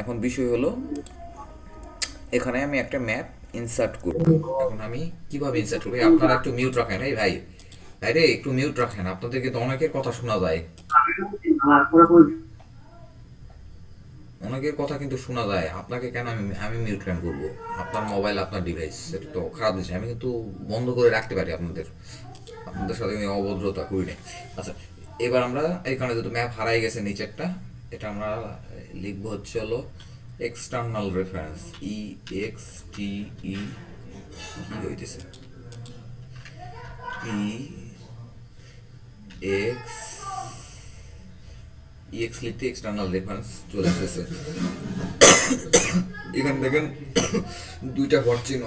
এখন বিষয় হলো এখানে আমি একটা ম্যাপ ইনসার্ট করব। এখন আমি কিভাবে ইনসার্ট করব? আপনারা একটু মিউট রাখেন। এই ভাই, ভাই রে, একটু মিউট রাখেন, আপনাদের কিন্তু অনেকের কথা শোনা যায়। অনেকের কথা কিন্তু শোনা যায়, আপনাকে কেন আমি আমি মিউট কেন করবো? আপনার মোবাইল, আপনার ডিভাইস, এটা তো খারাপ জিনিস। আমি কিন্তু বন্ধ করে রাখতে পারি আপনাদের, আপনাদের সাথে আমি অভদ্রতা করি নাই। আচ্ছা, এবার আমরা এখানে যেহেতু ম্যাপ হারাই গেছে নিচেরটা, এটা আমরা লিখবো হচ্ছে হলো এক্সটার্নাল রেফারেন্স, ই এক্স টি ই, কি হইতেছে, ই এক্স, ইএক্স লিখতে এক্সটার্নাল রেফারেন্স চলে এসেছে। এখানে দেখেন দুইটা ঘর চিহ্ন,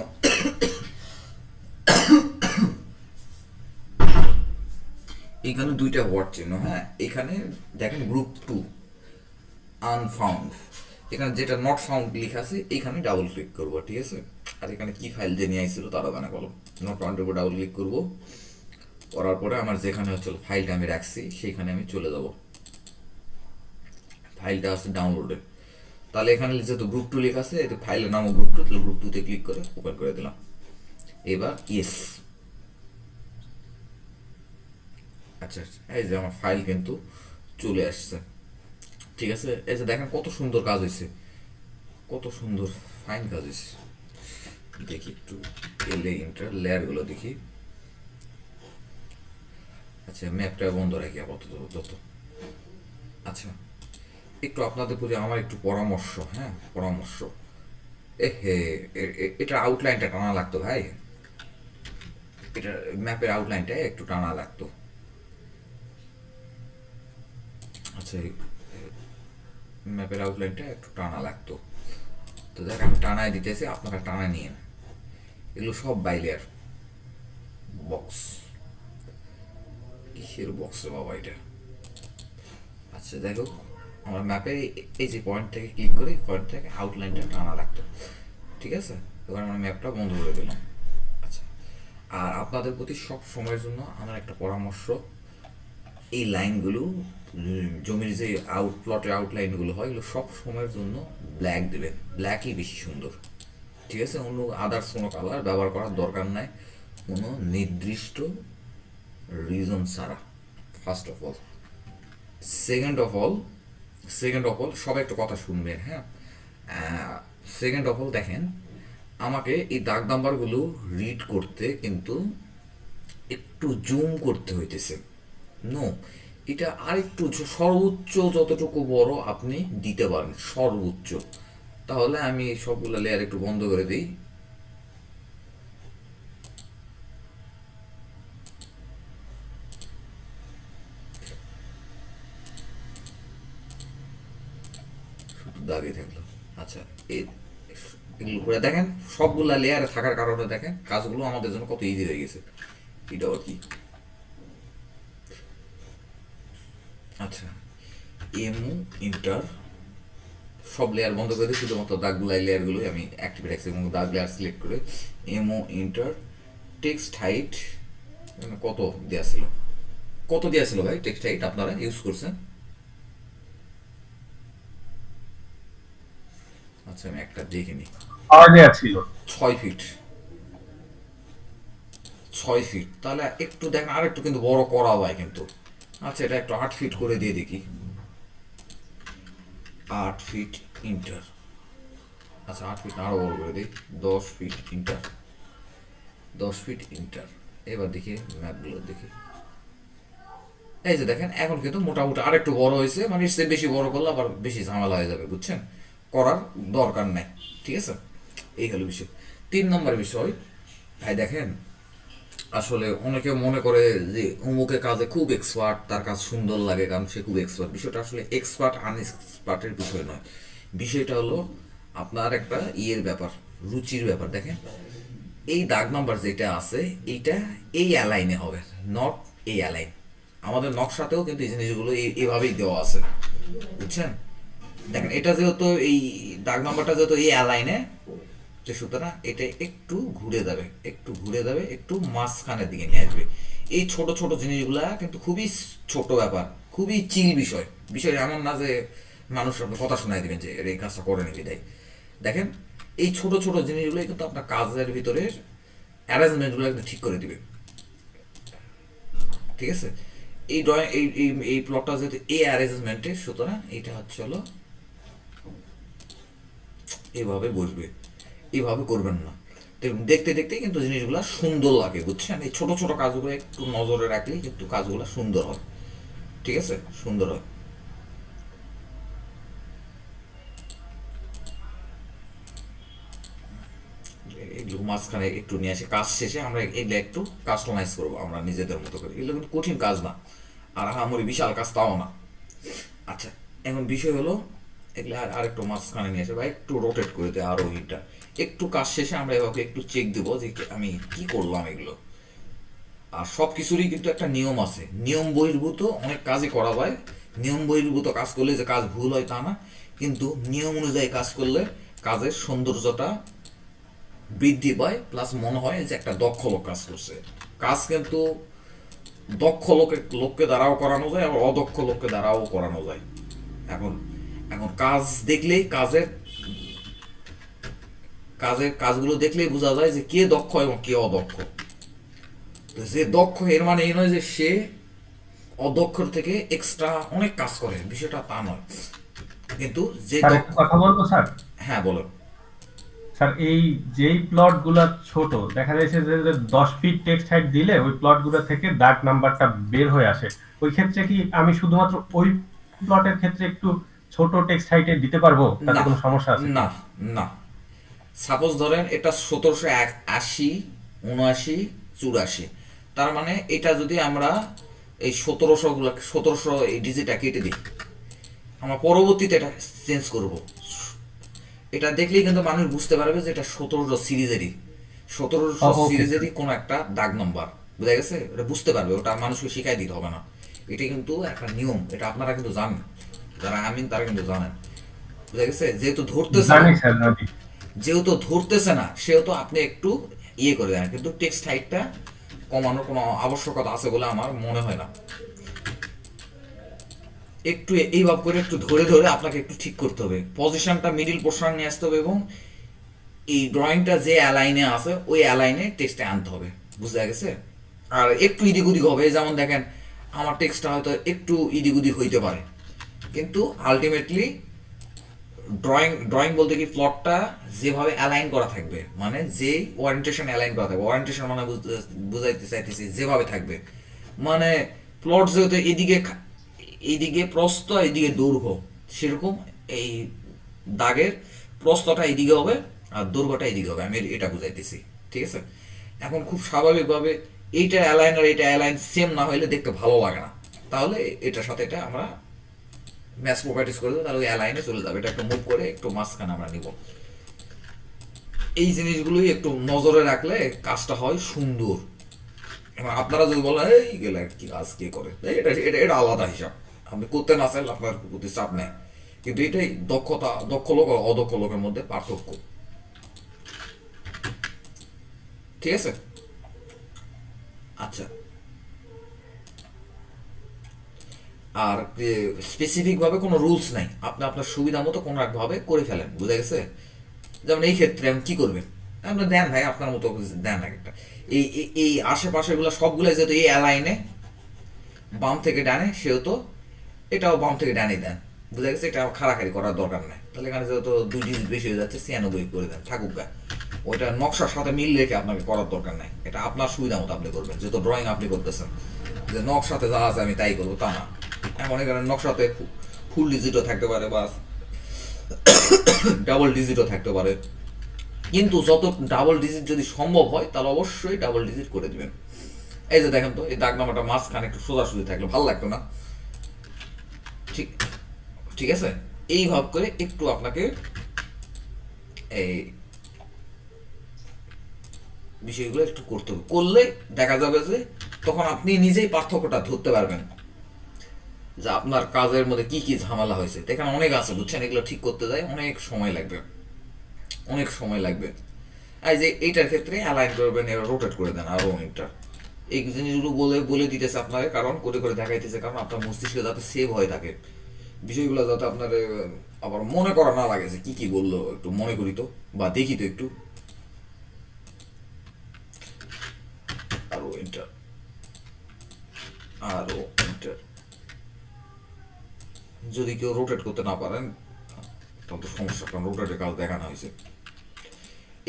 এখানে দুইটা ওয়ার্ড চিহ্ন। হ্যাঁ, এখানে দেখেন গ্রুপ টু আনফাউন্ড, এখানে যেটা নট ফাউন্ড লেখা আছে এখানে ডাবল ক্লিক করবো, ঠিক আছে। আর এখানে কি ফাইল যে নিয়ে আসছিল তারা জানে, বলো। নট ফাউন্ডের উপর ডাবল ক্লিক করবো, করার পরে আমার যেখানে হচ্ছে ফাইলটা আমি রাখছি সেইখানে আমি চলে যাব। ফাইলটা আছে ডাউনলোডে, তাহলে এখানে যেহেতু গ্রুপ টু লেখা আছে, এতে ফাইলের নামও গ্রুপ টু, তাহলে গ্রুপ টুতে ক্লিক করে ওপেন করে দিলাম। এবার ইয়েস। আচ্ছা, এই যে আমার ফাইল কিন্তু চলে আসছে, ঠিক আছে। এই যে দেখেন কত সুন্দর কাজ হয়েছে, কত সুন্দর ফাইন কাজ হয়েছে। দেখি একটু এলে ইন্টার লেয়ারগুলো দেখি। আচ্ছা, ম্যাপটা বন্ধ রাখি আপাতত যত। আচ্ছা, একটু আপনাদের প্রতি আমার একটু পরামর্শ, হ্যাঁ পরামর্শ। এ হে, এটা আউটলাইনটা টানা লাগতো ভাই, এটা ম্যাপের আউটলাইনটা একটু টানা লাগতো। আচ্ছা, ম্যাপের আউটলাইনটা একটু টানা লাগতো, তো দেখ আমি টানায় দিতেছি, আপনারা টানা নিয়ে। এগুলো সব বাইলের বক্স, কিসের বক্স রে বাবা এটা। আচ্ছা দেখো, আমার ম্যাপে এই যে পয়েন্ট থেকে ক্লিক করে পয়েন্ট থেকে আউটলাইনটা টানা লাগতো, ঠিক আছে। এবার আমার ম্যাপটা বন্ধ করে দিলাম। আচ্ছা, আর আপনাদের প্রতি সব সময়ের জন্য আমার একটা পরামর্শ, এই লাইনগুলো জমির যে প্লটের আউটলাইনগুলো হয় এগুলো সব সময়ের জন্য ব্ল্যাক দেবেন, ব্ল্যাকই বেশি সুন্দর, ঠিক আছে। অন্য আদার্স কোনো কালার ব্যবহার করার দরকার নাই কোনো নির্দিষ্ট রিজন ছাড়া, first of all. Second of all, সবাই একটু কথা শুনবেন, হ্যাঁ। সেকেন্ড অফ অল দেখেন, আমাকে এই দাগ নাম্বারগুলো রিড করতে কিন্তু একটু জুম করতে হইতেছে। নো, এটা আরেকটু সর্বোচ্চ যতটুকু বড় আপনি দিতে পারেন, সর্বোচ্চ। তাহলে আমি সবগুলো লেয়ার একটু বন্ধ করে দিই। শুধু দাগে থাকলো। আচ্ছা, এগুলো করে দেখেন, সবগুলা লেয়ারে থাকার কারণে দেখেন কাজগুলো আমাদের জন্য কত ইজি হয়ে গেছে। এটা আর কি। আচ্ছা, এমও ইন্টার, সব লেয়ার বন্ধ করে দিই, শুধুমাত্র দাগগুলো এই লেয়ারগুলো আমি অ্যাক্টিভ রাখছি এবং দাগ লেয়ার সিলেক্ট করে এমও ইন্টার টেক্সট হাইট কত দেওয়া ছিল, কত দেওয়া ছিল ভাই টেক্সট হাইট আপনারা ইউজ করছেন? আচ্ছা, আমি একটা দেখে নিই। ছিল 6 ফিট, 6 ফিট, তাহলে একটু দেখেন আর একটু কিন্তু বড় করা যায় কিন্তু। আচ্ছা, এটা একটু 8 ফিট করে দিয়ে দেখি, 8 ফিট ইন্টার। আচ্ছা, 8 ফিট আরো বড় করে দিই, 10 ফিট ইন্টার, 10 ফিট ইন্টার। এবার দেখি ম্যাপগুলো দেখি। এই যে দেখেন এখন কিন্তু মোটামুটি আরেকটু বড় হয়েছে, মানে এর চেয়ে বেশি বড় করলে আবার বেশি ঝামেলা হয়ে যাবে, বুঝছেন, করার দরকার নাই, ঠিক আছে। এই হলো বিষয়। 3 নম্বর বিষয়, ভাই দেখেন, আসলে অনেকে মনে করে যে অমুকে কাজে খুব এক্সপার্ট, তার কাজ সুন্দর লাগে কারণ সে খুব এক্সপার্ট। বিষয়টা আসলে এক্সপার্ট আনএক্সপার্টের বিষয় নয়, বিষয়টা হলো আপনার একটা ইয়ের ব্যাপার, রুচির ব্যাপার। দেখেন, এই দাগ নাম্বার যেটা আছে এইটা এই অ্যালাইনে হবে, নট এই অ্যালাইন। আমাদের নকশাতেও কিন্তু এই জিনিসগুলো এইভাবেই দেওয়া আছে, বুঝছেন। দেখেন, এটা যেহেতু এই দাগ নাম্বারটা যেহেতু এই অ্যালাইনে, তো সুতরাং এটা একটু ঘুরে যাবে, একটু ঘুরে যাবে, একটু মাঝখানের দিকে নিয়ে আসবে। এই ছোট ছোট জিনিসগুলা কিন্তু খুবই ছোট ব্যাপার, খুবই চিল বিষয়। বিষয় এমন না যে মানুষ আপনি কথা শোনাই দিবেন যে এই কাজটা করে নিবি। দেয় দেখেন এই ছোট ছোট জিনিসগুলোই কিন্তু আপনার কাজের ভিতরে অ্যারেঞ্জমেন্টগুলো একদম ঠিক করে দিবে। ঠিক আছে, এই ড্রয়িং এই প্লটটা যেহেতু এই অ্যারেঞ্জমেন্টে, সুতরাং এটা হচ্ছে হলো এইভাবে বসবে, এইভাবে করবেন না। দেখতে দেখতে কিন্তু জিনিসগুলো সুন্দর লাগে, বুঝছেন? এই ছোট ছোট কাজগুলো একটু নজরে রাখলেই কিন্তু কাজগুলো সুন্দর হয়। ঠিক আছে, সুন্দর হয়। এগুলো মাঝখানে একটু নিয়ে আসে, কাজ শেষে আমরা এগুলো একটু কাস্টমাইজ করবো আমরা নিজেদের মতো করে। এগুলো কিন্তু কঠিন কাজ না, আর আমার বিশাল কাজ তাও না। আচ্ছা, এখন বিষয় হলো এগুলো আর একটু মাঝখানে নিয়ে আসে বা একটু রোটেট করে দেয় আরো হিটটা। একটু কাজ শেষে আমরা এভাবে একটু চেক দেবো যে আমি কি করলাম এগুলো। আর সব কিছুরই কিন্তু একটা নিয়ম আছে, নিয়ম বহির্ভূত অনেক কাজই করা যায়। নিয়ম বহির্ভূত কাজ করলে যে কাজ ভুল হয় তা না, কিন্তু নিয়ম অনুযায়ী কাজ করলে কাজের সৌন্দর্যটা বৃদ্ধি পায়, প্লাস মনে হয় যে একটা দক্ষ লোক কাজ করছে। কাজ কিন্তু দক্ষ লোককে দ্বারাও করানো যায়, আবার অদক্ষ লোককে দ্বারাও করানো যায়। এখন এখন কাজ দেখলেই কাজের কাজের কাজগুলো দেখলেই বোঝা যায় যে কে দক্ষ এবং কে অদক্ষ। যে দক্ষ এর মানে এই নয় যে সে অদক্ষর থেকে এক্সট্রা অনেক কাজ করে, বিষয়টা তা নয়। কিন্তু যে স্যার একটা কথা বলবো স্যার। হ্যাঁ বলো। স্যার এই যেই প্লট গুলা ছোট দেখা যাচ্ছে যে 10 ফিট টেক্সট হাইট দিলে ওই প্লট গুলা থেকে দাগ নাম্বারটা বের হয়ে আসে, ওই ক্ষেত্রে কি আমি শুধুমাত্র ওই প্লটের ক্ষেত্রে একটু ছোট টেক্সট হাইটে দিতে পারবো, তাতে না কোনো সমস্যা আছে না কিনা? না, সাপোজ ধরেন এটা 1780, 79, 84, তার মানে এটা যদি আমরা এই 1700 এই ডিজিটটা কেটে দিই, আমরা পরবর্তীতে এটা চেঞ্জ করব। এটা দেখলেই কিন্তু মানুষ বুঝতে পারবে যে এটা 1700 ওকে স্যার। সিরিজেরই কোনো একটা দাগ নাম্বার। বুঝা গেছে? এটা বুঝতে পারবে, ওটা মানুষকে শিখাই দিতে হবে না। এটা কিন্তু একটা নিয়ম, এটা আপনারা কিন্তু জানেন, যারা আমিন তারা কিন্তু জানেন। বুঝা গেছে? জানি স্যার, জানি। যেহেতু ধরতেছে না সেহেতু আপনি একটু ইয়ে করে দেন, কিন্তু টেক্সট হাইটটা কমানোর কোনো আবশ্যকতা আছে বলে আমার মনে হয় না। একটু এইভাবে করে একটু ধরে ধরে আপনাকে একটু ঠিক করতে হবে, পজিশনটা মিডিল পোর্শন নিয়ে আসতে হবে, এবং এই ড্রয়িংটা যে অ্যালাইনে আছে ওই অ্যালাইনে টেক্সটে আনতে হবে। বুঝতে গেছে? আর একটু ইদিক উদিক হবে, যেমন দেখেন আমার টেক্সটটা হয়তো একটু ইদিক উদিক হইতে পারে, কিন্তু আলটিমেটলি ড্রয়িং ড্রয়িং বলতে কি প্লটটা যেভাবে অ্যালাইন করা থাকবে, মানে যে ওরিয়েন্টেশন অ্যালাইন করা থাকবে, ওরিয়েন্টেশন মানে বুঝাইতে চাইতেছি যেভাবে থাকবে, মানে প্লট যেহেতু এদিকে এইদিকে প্রস্থ এইদিকে দৈর্ঘ্য, সেরকম এই দাগের প্রস্থটা এইদিকে হবে আর দৈর্ঘ্যটা এইদিকে হবে, আমি এটা বুঝাইতেছি। ঠিক আছে? এখন খুব স্বাভাবিকভাবে এইটা অ্যালাইন আর এইটা অ্যালাইন সেম না হলে দেখতে ভালো লাগে না, তাহলে এটার সাথে এটা আমরা ম্যাচ প্রপার্টিস করে দেবো, তাহলে ওই অ্যালাইনে চলে যাবে। এটা একটু মুভ করে একটু মাঝখানে আমরা নিব। এই জিনিসগুলোই একটু নজরে রাখলে কাজটা হয় সুন্দর। এবার আপনারা যদি বলেন এই গেলে কি কাজ কে করে, এটা এটা এটা আলাদা হিসাব, আপনি করতে না চাইলে আপনার প্রতি চাপ নেয়, কিন্তু এটাই দক্ষতা, দক্ষ লোক আর অদক্ষ লোকের মধ্যে পার্থক্য। ঠিক আছে? আচ্ছা, আর স্পেসিফিক ভাবে কোনো রুলস নাই, আপনি আপনার সুবিধা মতো কোনো একভাবে করে ফেলেন। বুঝা গেছে? যেমন এই ক্ষেত্রে আমি কি করবেন, আপনি দেন ভাই আপনার মতো দেন একটা। এই এই আশেপাশেগুলো সবগুলো যেহেতু এই অ্যালাইনে বাম থেকে ডানে, সেহেতু এটাও বাম থেকে ডানে দেন। বুঝা গেছে? এটা খাড়াখাড়ি করার দরকার নেই। তাহলে এখানে যেহেতু 2 ডিজিট বেশি হয়ে যাচ্ছে, 96 করে দেন, থাকুক গা। ওইটা নকশার সাথে মিল রেখে আপনাকে করার দরকার নেই, এটা আপনার সুবিধা মতো আপনি করবেন, যেহেতু ড্রয়িং আপনি করতেছেন। যে নকশাতে যা আছে আমি তাই করবো তা না। এখন এখানে নকশাতে ফুল ডিজিটও থাকতে পারে বা ডাবল ডিজিটও থাকতে পারে, কিন্তু যত ডাবল ডিজিট যদি সম্ভব হয় তাহলে অবশ্যই ডাবল ডিজিট করে দিবেন। এই যে দেখেন তো, এই দাগ নাম্বারটা মাঝখানে একটু সোজাসুজি থাকলে ভালো লাগতো না? ঠিক ঠিক আছে, এই ভাব করে একটু আপনাকে এই বিষয়গুলো একটু করতে হবে, করলে দেখা যাবে যে তখন আপনি নিজেই পার্থক্যটা ধরতে পারবেন যে আপনার কাজের মধ্যে কি কি ঝামেলা হয়েছে। এখানে অনেক আছে, বুঝছেন? এগুলো ঠিক করতে যায় অনেক সময় লাগবে, অনেক সময় লাগবে। এই যে এইটার ক্ষেত্রে অ্যালাইন করবেন, এবার রোটেট করে দেন আরো অনেকটা। এই জিনিসগুলো বলে বলে দিতেছে আপনাকে, কারণ করে করে দেখাইতেছে, কারণ আপনার মস্তিষ্কে যাতে সেভ হয়ে থাকে। বিষয়গুলো যাতে আপনার আবার মনে করা না লাগে যে কি কি বললো, একটু মনে করি তো বা দেখি তো একটু। আরো এন্টার, আরো এন্টার। যদি কেউ রোটেট করতে না পারেন তখন তো সমস্যা, কারণ রোটেটের কাজ দেখানো হয়েছে।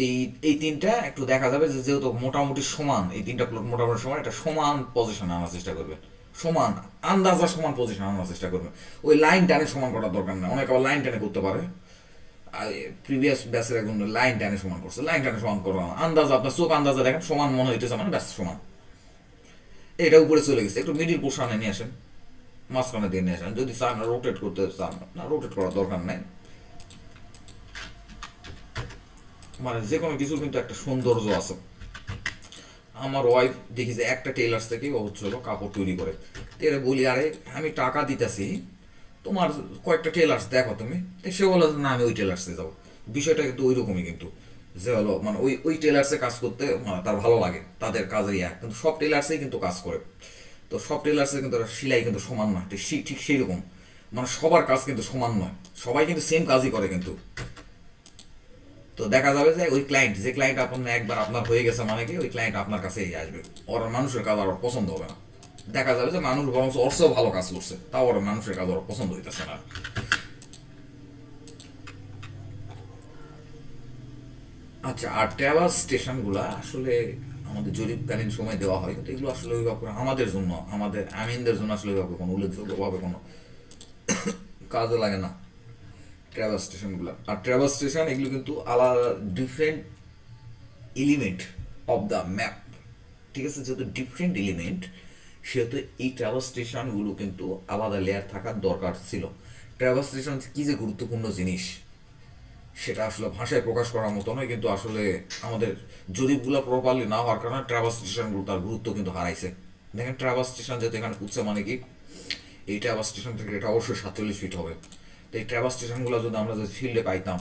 এই এই তিনটা একটু দেখা যাবে যে যেহেতু মোটামুটি সমান, এই তিনটা প্লট মোটামুটি সমান, এটা সমান পজিশন আনার চেষ্টা করবে, সমান আন্দাজা সমান পজিশন আনার চেষ্টা করবে। ওই লাইন টানে সমান করার দরকার না, অনেকে আবার লাইন টানে করতে পারে। প্রিভিয়াস ব্যাচের একজন লাইন টানে সমান করছে, লাইন টানে সমান করা না, আন্দাজ আপনার চোখ আন্দাজে দেখেন সমান মনে হইতেছে মানে ব্যাস সমান। এটা উপরে চলে গেছে, একটু মিডিল পোর্শনে নিয়ে আসেন, মাঝখানে দিয়ে নিয়ে আসেন। যদি চান রোটেট করতে চান না, রোটেট করার দরকার নেই। মানে যে কোনো কিছুর কিন্তু একটা সৌন্দর্য আছে। আমার ওয়াইফ দেখি যে একটা টেলার্স থেকে ও হচ্ছিল কাপড় তৈরি করে, এরা বলি আরে আমি টাকা দিতেছি, তোমার কয়েকটা টেলার্স দেখো তুমি। সে বলো না আমি ওই টেলার্সে যাবো। বিষয়টা কিন্তু ওই রকমই, কিন্তু যে হলো মানে ওই ওই টেলার্সে কাজ করতে তার ভালো লাগে, তাদের কাজের কিন্তু সব টেলার্সেই কিন্তু কাজ করে। তো সব টেলার্সে কিন্তু সেলাই কিন্তু সমান নয়, ঠিক সেই রকম মানে সবার কাজ কিন্তু সমান নয়, সবাই কিন্তু সেম কাজই করে কিন্তু। তো দেখা যাবে যে ওই ক্লায়েন্ট, যে ক্লায়েন্ট আপনার একবার আপনার হয়ে গেছে মানে কি ওই ক্লায়েন্ট আপনার কাছেই আসবে, ওর মানুষের কাজ আর পছন্দ হবে না। দেখা যাবে যে মানুষ বরং ওরসেও ভালো কাজ করছে, তাও ওর মানুষের কাজ ওর পছন্দ হইতেছে না। আচ্ছা, আর ট্রাভার্স স্টেশনগুলো আসলে আমাদের জরিপকালীন সময় দেওয়া হয়, কিন্তু এগুলো আসলে ওইভাবে আমাদের জন্য, আমাদের আমিনদের জন্য আসলে ওইভাবে কোনো উল্লেখযোগ্যভাবে কোনো কাজে লাগে না ট্রাভার্স স্টেশনগুলো। আর ট্রাভার্স স্টেশন এগুলো কিন্তু আলাদা different element of the map, ঠিক আছে? যেহেতু ডিফারেন্ট এলিমেন্ট, সেহেতু এই ট্রাভার্স স্টেশনগুলো কিন্তু আলাদা লেয়ার থাকার দরকার ছিল। ট্রাভার্স স্টেশন কি যে গুরুত্বপূর্ণ জিনিস সেটা আসলে ভাষায় প্রকাশ করার মতো নয়, কিন্তু আসলে আমাদের জরিপগুলো প্রপারলি না হওয়ার কারণে ট্রাভার্স স্টেশনগুলো তার গুরুত্ব কিন্তু হারাইছে। দেখেন ট্রাভার্স স্টেশন যেহেতু এখানে উঠছে মানে কি এই ট্রাভার্স স্টেশন থেকে এটা অবশ্যই 47 ফিট হবে। তো এই ট্রাভার্স স্টেশনগুলো যদি আমরা যদি ফিল্ডে পাইতাম,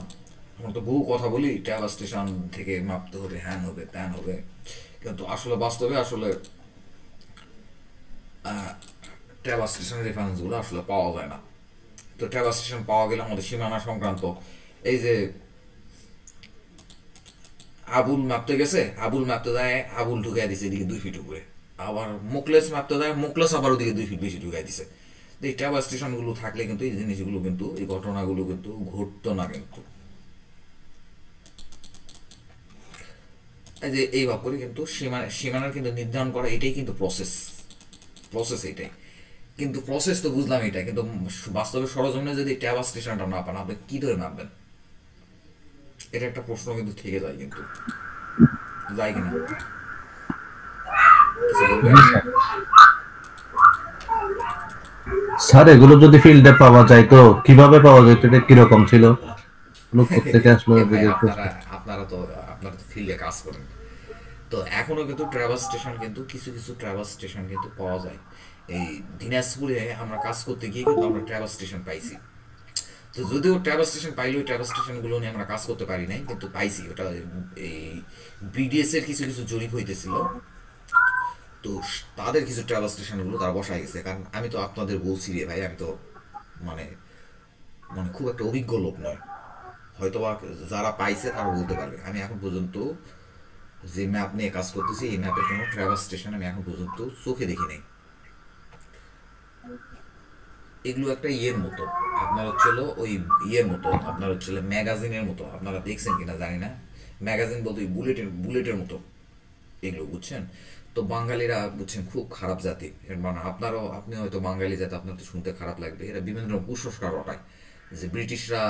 আমরা তো বহু কথা বলি ট্রাভার্স স্টেশন থেকে মাপতে হবে, হ্যান হবে, ত্যান হবে, কিন্তু আসলে বাস্তবে আসলে ট্রাভার্স স্টেশনের রেফারেন্সগুলো আসলে পাওয়া যায় না। তো ট্রাভার্স স্টেশন পাওয়া গেলে আমাদের সীমানা সংক্রান্ত এই যে আবুল মাপতে গেছে, আবুল মাপতে দেয়, আবুল ঢুকাই দিছে এদিকে 2 ফিট উপরে, আবার মুকলেস মাপতে দেয়, মুকলেস আবার ওদিকে 2 ফিট বেশি ঢুকাই দিছে। এই ট্রাভার্স স্টেশনগুলো থাকলে কিন্তু এই জিনিসগুলো কিন্তু, এই ঘটনাগুলো কিন্তু ঘটতো না। কিন্তু এই যে এইভাবে করে কিন্তু সীমানার কিন্তু নির্ধারণ করা এটাই কিন্তু প্রসেস এটাই। কিন্তু প্রসেস তো বুঝলাম এটা, কিন্তু বাস্তবে সরজমিনে যদি ট্রাভার্স স্টেশনটা না পান আপনি কি ধরে মাপবেন? এটা একটা প্রশ্ন কিন্তু থেকে যায়, কিন্তু যায় কিনা কিছু বলবেন? স্যার এগুলো যদি ফিল্ডে পাওয়া যায় তো কিভাবে পাওয়া যায়, এটা কিরকম ছিল, লোক থেকে আসলো ভাই আপনারা তো ফিল্ডে কাজ করেন, তো এখনো কিন্তু ট্রাভার্স স্টেশন কিন্তু কিছু কিছু ট্রাভার্স স্টেশন কিন্তু পাওয়া যায়। এই দিনাজপুরে আমরা কাজ করতে গিয়ে কিন্তু আমরা ট্রাভার্স স্টেশন পাইছি। তো যদিও ট্রাভার্স স্টেশন পাইলেও ট্রাভার্স স্টেশনগুলো নিয়ে আমরা কাজ করতে পারি নাই, কিন্তু পাইছি। ওটা এই বিডিএস এর কিছু কিছু জরিপ হইতেছিল, তো তাদের কিছু ট্রাভার্স স্টেশনগুলো তারা বসায় গেছে। কারণ আমি তো আপনাদের বলছি রে ভাই, আমি তো মানে মানে খুব একটা অভিজ্ঞ লোক নয়, হয়তো বা যারা পাইছে তারা বলতে পারবে। আমি এখন পর্যন্ত যে ম্যাপ নিয়ে কাজ করতেছি এই ম্যাপের কোনো ট্রাভার্স স্টেশন আমি এখন পর্যন্ত চোখে দেখি নাই। এগুলো একটা ইয়ের মতো, আপনার হচ্ছিল ওই ইয়ের মতো, আপনার হচ্ছিল ম্যাগাজিনের মতো, আপনারা দেখছেন কিনা জানি না, ম্যাগাজিন বলতে ওই বুলেটের মতো এগুলো, বুঝছেন? তো বাঙালিরা বুঝছেন খুব খারাপ জাতি, মানে আপনি হয়তো বাঙালি জাতি, আপনার তো শুনতে খারাপ লাগবে, এরা বিভিন্ন রকম কুসংস্কার রটায় যে ব্রিটিশরা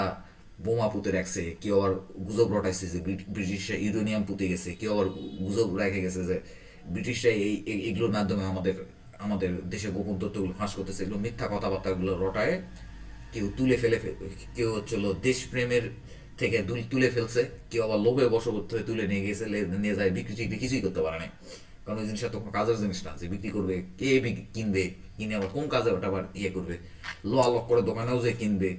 বোমা পুঁতে রাখছে, কেউ আবার গুজব রটাইছে যে ব্রিটিশরা ইউরেনিয়াম পুঁতে গেছে, কেউ আবার গুজব রেখে গেছে যে ব্রিটিশরা এইগুলোর মাধ্যমে আমাদের আমাদের দেশে গোপন তথ্যগুলো ফাঁস করতেছে। এগুলো মিথ্যা কথাবার্তাগুলো রটায় কেউ তুলে ফেলে, কেউ হচ্ছিল দেশপ্রেমের থেকে তুলে ফেলছে, কেউ আবার লোভে বশবর্তী হয়ে তুলে নিয়ে গেছে, নিয়ে যায় বিক্রি টিক্রি কিছুই করতে পারে না। কারণ ওই জিনিসটা তো কোনো কাজের জিনিস না যে বিক্রি করবে, কে কিনবে, কিনে আবার কোন কাজে ওটা আবার ইয়ে করবে, লোয়া লক করে দোকানেও যে কিনবে,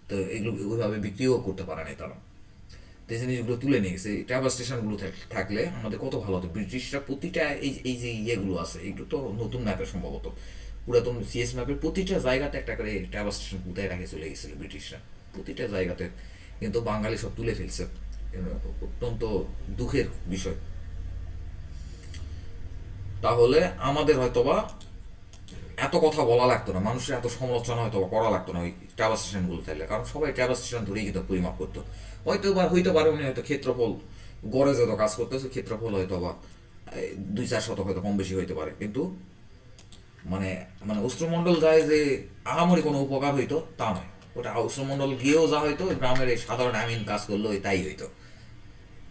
তো এগুলো ওইভাবে বিক্রিও করতে পারে না তারা। তো এই জিনিসগুলো তুলে নিয়ে গেছে। ট্রাভার্স স্টেশনগুলো থাকলে আমাদের কত ভালো হতো। ব্রিটিশরা প্রতিটা এই যে ইয়েগুলো আছে, এগুলো তো নতুন ম্যাপে সম্ভবত পুরাতন সিএস ম্যাপের প্রতিটা জায়গাতে একটা করে ট্রাভার্স স্টেশন পুঁতায় রেখে চলে গেছিল ব্রিটিশরা, প্রতিটা জায়গাতে। কিন্তু বাঙালি সব তুলে ফেলছে, অত্যন্ত দুঃখের বিষয়। তাহলে আমাদের হয়তোবা এত কথা বলা লাগতো না, মানুষের এত সমালোচনা হয়তো করা লাগতো না ওই ট্রাভার্স স্টেশনগুলো থাকলে, কারণ সবাই ট্রাভার্স স্টেশন ধরেই কিন্তু পরিমাপ করতো। হইতে পারে উনি হয়তো ক্ষেত্রফল গড়ে যত কাজ করতেছে ক্ষেত্রফল হয়তো বা 2-4 শতক হয়তো কম বেশি হইতে পারে, কিন্তু মানে মানে অস্ত্রমণ্ডল যায় যে আহামরি কোনো উপকার হইতো তা নয়। ওটা অস্ত্রমণ্ডল গিয়েও যা হয়তো গ্রামের এই সাধারণ আমিন কাজ করলো তাই হইতো।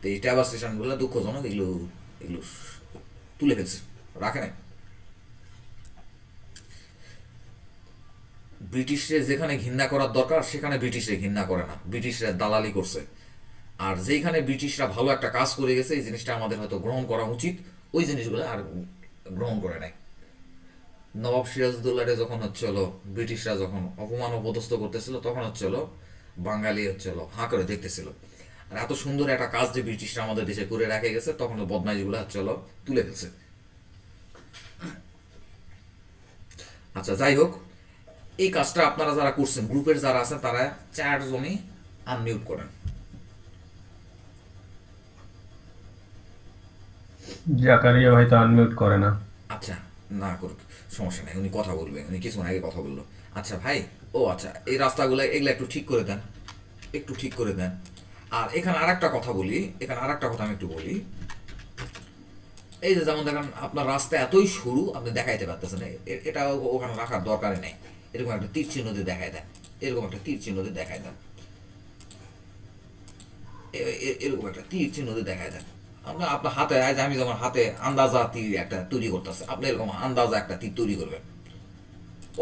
তো এই ট্রাভার্স স্টেশনগুলো দুঃখজনক, এগুলো এগুলো তুলে ফেলছে, রাখে নাই। ব্রিটিশরে যেখানে ঘৃণা করার দরকার সেখানে ব্রিটিশরে ঘৃণা করে না, ব্রিটিশরা দালালি করছে। আর যেখানে ব্রিটিশরা ভালো একটা কাজ করে গেছে এই জিনিসটা আমাদের হয়তো গ্রহণ করা উচিত, ওই জিনিসগুলো আর গ্রহণ করে নাই। নবাব সিরাজউদ্দৌলারে যখন হচ্ছিল ব্রিটিশরা যখন অপমান ও পদস্থ করতেছিল তখন হচ্ছিল বাঙালি হচ্ছিল হাঁ করে দেখতেছিল। আর এত সুন্দর একটা কাজ যে ব্রিটিশরা আমাদের দেশে করে রেখে গেছে তখন বদমাইশগুলো হচ্ছিল তুলে ফেলছে। আচ্ছা যাই হোক, এই কাজটা আপনারা যারা করছেন গ্রুপের যারা আছেন তারা 4 জনই আনমিউট করেন। জাকারিয়া হয়তো আনমিউট করে না। আচ্ছা না করুক, সমস্যা নাই, উনি কথা বলবে, উনি কিছুক্ষণ আগে কথা বললো। আচ্ছা ভাই, ও আচ্ছা এই রাস্তাগুলো এগুলো একটু ঠিক করে দেন, একটু ঠিক করে দেন। আর এখানে আরেকটা কথা বলি, এখানে আরেকটা কথা আমি একটু বলি। এই যে যেমন দেখেন আপনার রাস্তা এতই সরু আপনি দেখাইতে পারতেছেন, এটা ওখানে রাখার দরকারই নেই। এরকম একটা তীর চিহ্ন দিয়ে দেখাই দেন, এরকম একটা তীর চিহ্ন দিয়ে দেখাই দেন, এরকম একটা তীর চিহ্ন দিয়ে দেখাই দেন। আপনার আপনার হাতে, আজ আমি যেমন হাতে আন্দাজা তীর একটা তৈরি করতেছে, আপনি এরকম আন্দাজা একটা তীর তৈরি করবেন।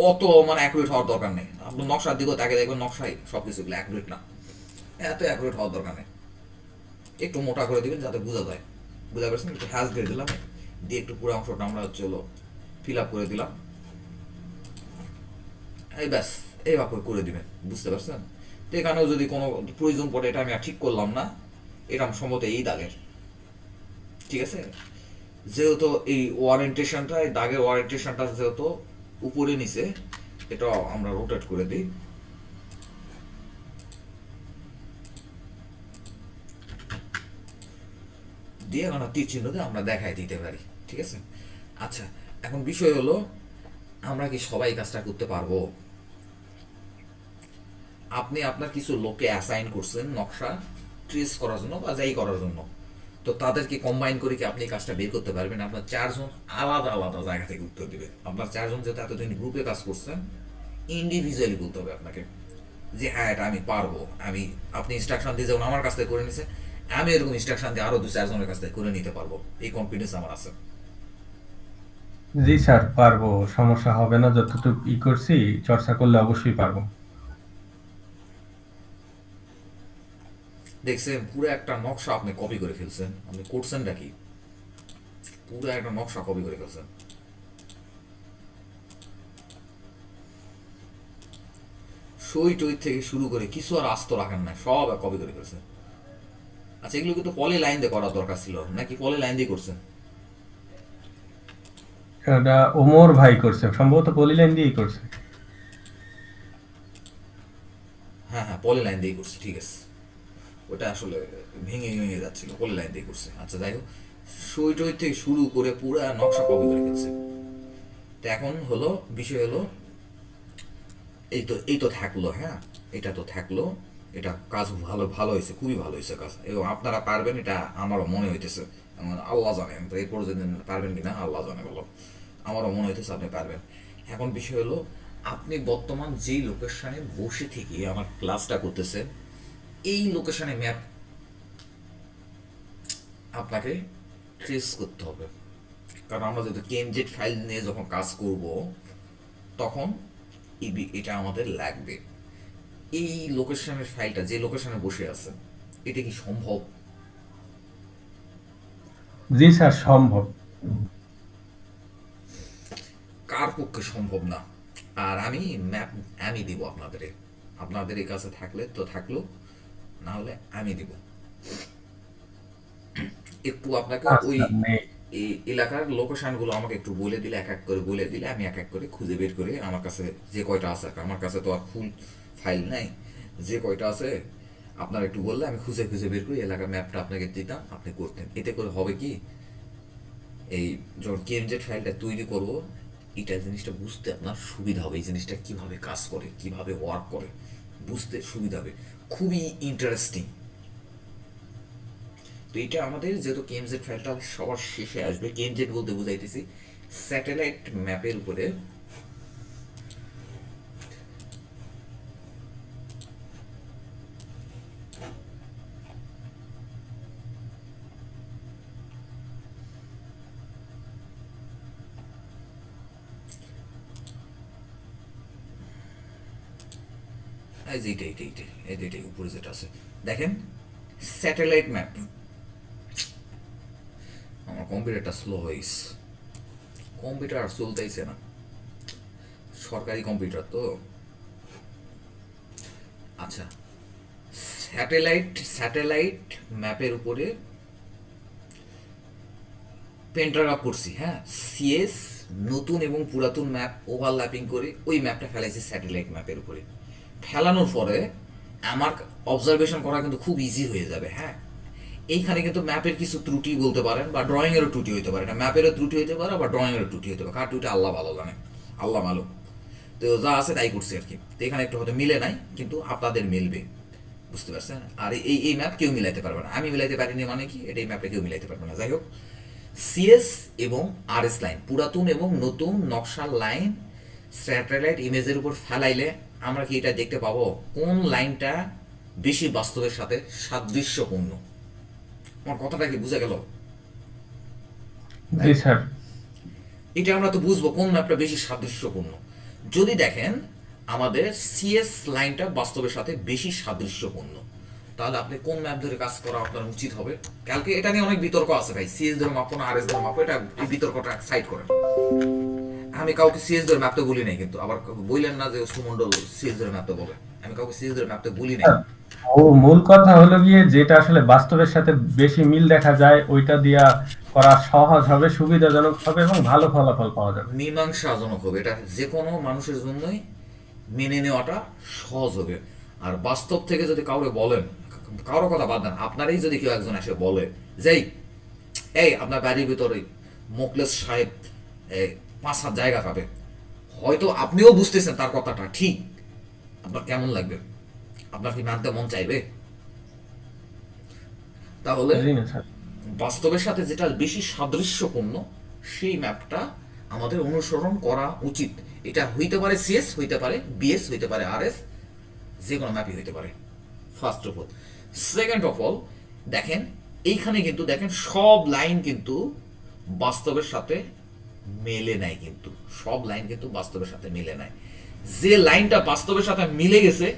অত মানে অ্যাকুরেট হওয়ার দরকার নেই, আপনার নকশার দিকেও তাকে দেখবেন নকশাই সব কিছু অ্যাকুরেট না, এত অ্যাকুরেট হওয়ার দরকার নেই। একটু মোটা করে দিবেন যাতে বোঝা যায়, বুঝা পারছেন? একটু হ্যাজ দিয়ে দিলাম, দিয়ে একটু পুরো অংশটা আমরা হচ্ছে ফিল আপ করে দিলাম, এই ব্যাস এইভাবে করে দিবেন, বুঝতে পারছেন? তো এখানেও যদি কোনো প্রয়োজন পড়ে, এটা আমি আর ঠিক করলাম না, এটা সম্ভবত এই দাগের, ঠিক আছে? যেহেতু এই ওয়ারেন্টেশনটা, এই দাগের ওয়ারেন্টেশনটা যেহেতু উপরে নিচে, এটা আমরা রোটেট করে দিই। দিয়ে এখন তীর চিহ্ন দিয়ে আমরা দেখাই দিতে পারি, ঠিক আছে? আচ্ছা এখন বিষয় হলো আমরা কি সবাই কাজটা করতে পারবো? আপনি আপনার কিছু লোককে অ্যাসাইন করছেন নকশা ট্রেস করার জন্য বা যাই করার জন্য, তো তাদেরকে কম্বাইন করে কি আপনি কাজটা বের করতে পারবেন? আপনার 4 জন আলাদা আলাদা জায়গা থেকে উত্তর দিবে। আপনার 4 জন যেহেতু এতদিন গ্রুপে কাজ করছেন, ইন্ডিভিজুয়ালি বলতে হবে আপনাকে যে হ্যাঁ এটা আমি পারবো। আপনি ইনস্ট্রাকশন দিয়ে যেমন আমার কাছ থেকে করে নিছে, আমি এরকম ইনস্ট্রাকশন দিয়ে আরো 2-4 জনের কাছ থেকে করে নিতে পারবো, এই কনফিডেন্স আমার আছে। জি স্যার, পারবো, সমস্যা হবে না। যতটুকু করছি চর্চা করলে অবশ্যই পারবো। দেখছেন পুরো একটা নকশা আপনি কপি করে ফেলছেন, আপনি করছেনটা কি? পুরো একটা নকশা কপি করে ফেলছেন। সই টই থেকে শুরু করে কিছু আর আস্ত রাখেন না, সব কপি করে ফেলছেন। আচ্ছা এগুলো কিন্তু পলি লাইন দিয়ে করার দরকার ছিল নাকি পলি লাইন দিয়ে করছেন? এটা ওমর ভাই করছে, সম্ভবত পলিলাইন দিয়েই করছে। হ্যাঁ হ্যাঁ পলি লাইন দিয়ে করছে, ঠিক আছে। ওটা আসলে ভেঙে ভেঙে যাচ্ছিল, পলি লাইন দিয়ে করছে। আচ্ছা যাই হোক, সই টই থেকে শুরু করে পুরো নকশা কপি করে ফেলছে। তো এখন হলো বিষয় হলো এই তো থাকলো, হ্যাঁ এটা তো থাকলো, এটা কাজ ভালো ভালো হয়েছে, খুবই ভালো হয়েছে কাজ, এবং আপনারা পারবেন এটা আমারও মনে হইতেছে। আল্লাহ জানেন তো এরপর যদি পারবেন কিনা আল্লাহ জানে, বলো আমারও মনে হইতেছে আপনি পারবেন। এখন বিষয় হলো আপনি বর্তমান যেই লোকেশনে বসে থেকে আমার ক্লাসটা করতেছেন, এই লোকেশনে ম্যাপ আপনাকে ট্রেস করতে হবে। কারণ আমরা যেহেতু কেএমজেড ফাইল নিয়ে যখন কাজ করব তখন এটা আমাদের লাগবে। এই লোকেশনের ফাইলটা যে লোকেশনে বসে আছে, এটা কি সম্ভব? জি স্যার, সম্ভব। কার পক্ষে সম্ভব না? আর আমি ম্যাপ আমি দিব আপনাদের, আপনাদের এই কাছে থাকলে তো থাকলো, না হলে আমি দিব। একটু আপনাকে ওই এই এলাকার লোকেশনগুলো আমাকে একটু বলে দিলে, এক এক করে বলে দিলে আমি এক এক করে খুঁজে বের করে আমার কাছে যে কয়টা আছে, আমার কাছে তো আর ফুল ফাইল নাই, যে কয়টা আছে আপনারা একটু বললে আমি খুঁজে খুঁজে বের করি এলাকার ম্যাপটা আপনাকে দিতাম, আপনি করতেন। এতে করে হবে কি, এই যখন কেএমজেড ফাইলটা তৈরি করব, এটা জিনিসটা বুঝতে আপনার সুবিধা হবে, এই জিনিসটা কিভাবে কাজ করে, কিভাবে ওয়ার্ক করে বুঝতে সুবিধা হবে, খুবই ইন্টারেস্টিং। তো এটা আমাদের যেহেতু কেএমজেড ফাইলটা সবার শেষে আসবে, কেএমজেড বলতে বুঝাইতেছি স্যাটেলাইট ম্যাপের উপরে এইটাই উপরে যেটা আছে দেখেন, স্যাটেলাইট ম্যাপ। আমার কম্পিউটারটা স্লো হয়েছে, কম্পিউটার আর চলতেইছে না, সরকারি কম্পিউটার তো। আচ্ছা, স্যাটেলাইট ম্যাপের উপরে পেন্টাগ্রাফ করছি, হ্যাঁ, সিএস নতুন এবং পুরাতন ম্যাপ ওভারল্যাপিং করে ওই ম্যাপটা ফেলাইছি স্যাটেলাইট ম্যাপের উপরে। ফেলানোর পরে আমার অবজারভেশন করা কিন্তু খুব ইজি হয়ে যাবে। হ্যাঁ, এইখানে কিন্তু ম্যাপের কিছু ত্রুটি বলতে পারেন, বা ড্রয়িংয়েরও ত্রুটি হতে পারে, না ম্যাপেরও ত্রুটি হতে পারে, বা ড্রয়িংয়েরও ত্রুটি হতে পারে, কার ত্রুটি আল্লাহ ভালো জানে, আল্লাহ মালুম। তো যা আছে তাই করছি আর কি। তো এখানে একটু হয়তো মিলে নাই, কিন্তু আপনাদের মিলবে, বুঝতে পারছেন। আর এই ম্যাপ কেউ মিলাইতে পারবে না, আমি মিলাইতে পারিনি মানে কি, এটা এই ম্যাপে কেউ মিলাইতে পারবে না। যাই হোক, সিএস এবং আরএস লাইন, পুরাতন এবং নতুন নকশার লাইন স্যাটেলাইট ইমেজের উপর ফেলাইলে আমরা কি এটা দেখতে পাবো কোন লাইনটা বেশি বাস্তবের সাথে সাদৃশ্যপূর্ণ। আমার কথাটা কি বুঝে গেল? জি স্যার। এটা আমরা তো বুঝবো কোন ম্যাপটা বেশি সাদৃশ্যপূর্ণ। যদি দেখেন আমাদের সিএস লাইনটা বাস্তবের সাথে বেশি সাদৃশ্যপূর্ণ, তাহলে আপনি কোন ম্যাপ ধরে কাজ করা আপনার উচিত হবে। কালকে এটা নিয়ে অনেক বিতর্ক আছে ভাই, সিএস ধরে মাপো না আরএস ধরে মাপো, এটা এই বিতর্কটা সাইড করেন। আমি কাউকে সিএস ধরে ম্যাপতে বলি নাই, কিন্তু আবার বললেন না যে সুমন্ডল সিএস ধরে ম্যাপতে বলে, আমি কাউকে সিএস ধরে ম্যাপতে বলি নাই। ও মূল কথা হলো গিয়ে যেটা আসলে বাস্তবের সাথে বেশি মিল দেখা যায় ওইটা দিয়া করা সহজ হবে, সুবিধাজনক হবে এবং ভালো ফলাফল পাওয়া যাবে, মীমাংসাজনক হবে। এটা যে কোনো মানুষের জন্যই মেনে নেওয়াটা সহজ হবে। আর বাস্তব থেকে যদি কাউকে বলেন, কারো কথা বাদ দেন, আপনারই যদি কেউ একজন এসে বলে যে এই আপনার বাড়ির ভিতরে মোকলেস সাহেব 5-7 জায়গা পাবে, হয়তো আপনিও বুঝতেছেন তার কথাটা ঠিক, আপনার কেমন লাগবে? আপনার কি মানতে মন চাইবে? তাহলে বাস্তবের সাথে যেটা বেশি সাদৃশ্যপূর্ণ সেই ম্যাপটা আমাদের অনুসরণ করা উচিত। এটা হইতে পারে সিএস, হইতে পারে বিএস, হইতে পারে আরএস, যে কোনো ম্যাপই হইতে পারে। First of all, second of all, দেখেন এইখানে কিন্তু দেখেন সব লাইন কিন্তু বাস্তবের সাথে মেলে নাই, কিন্তু সব লাইন কিন্তু বাস্তবের সাথে মিলে নাই। যে লাইনটা বাস্তবের সাথে মিলে গেছে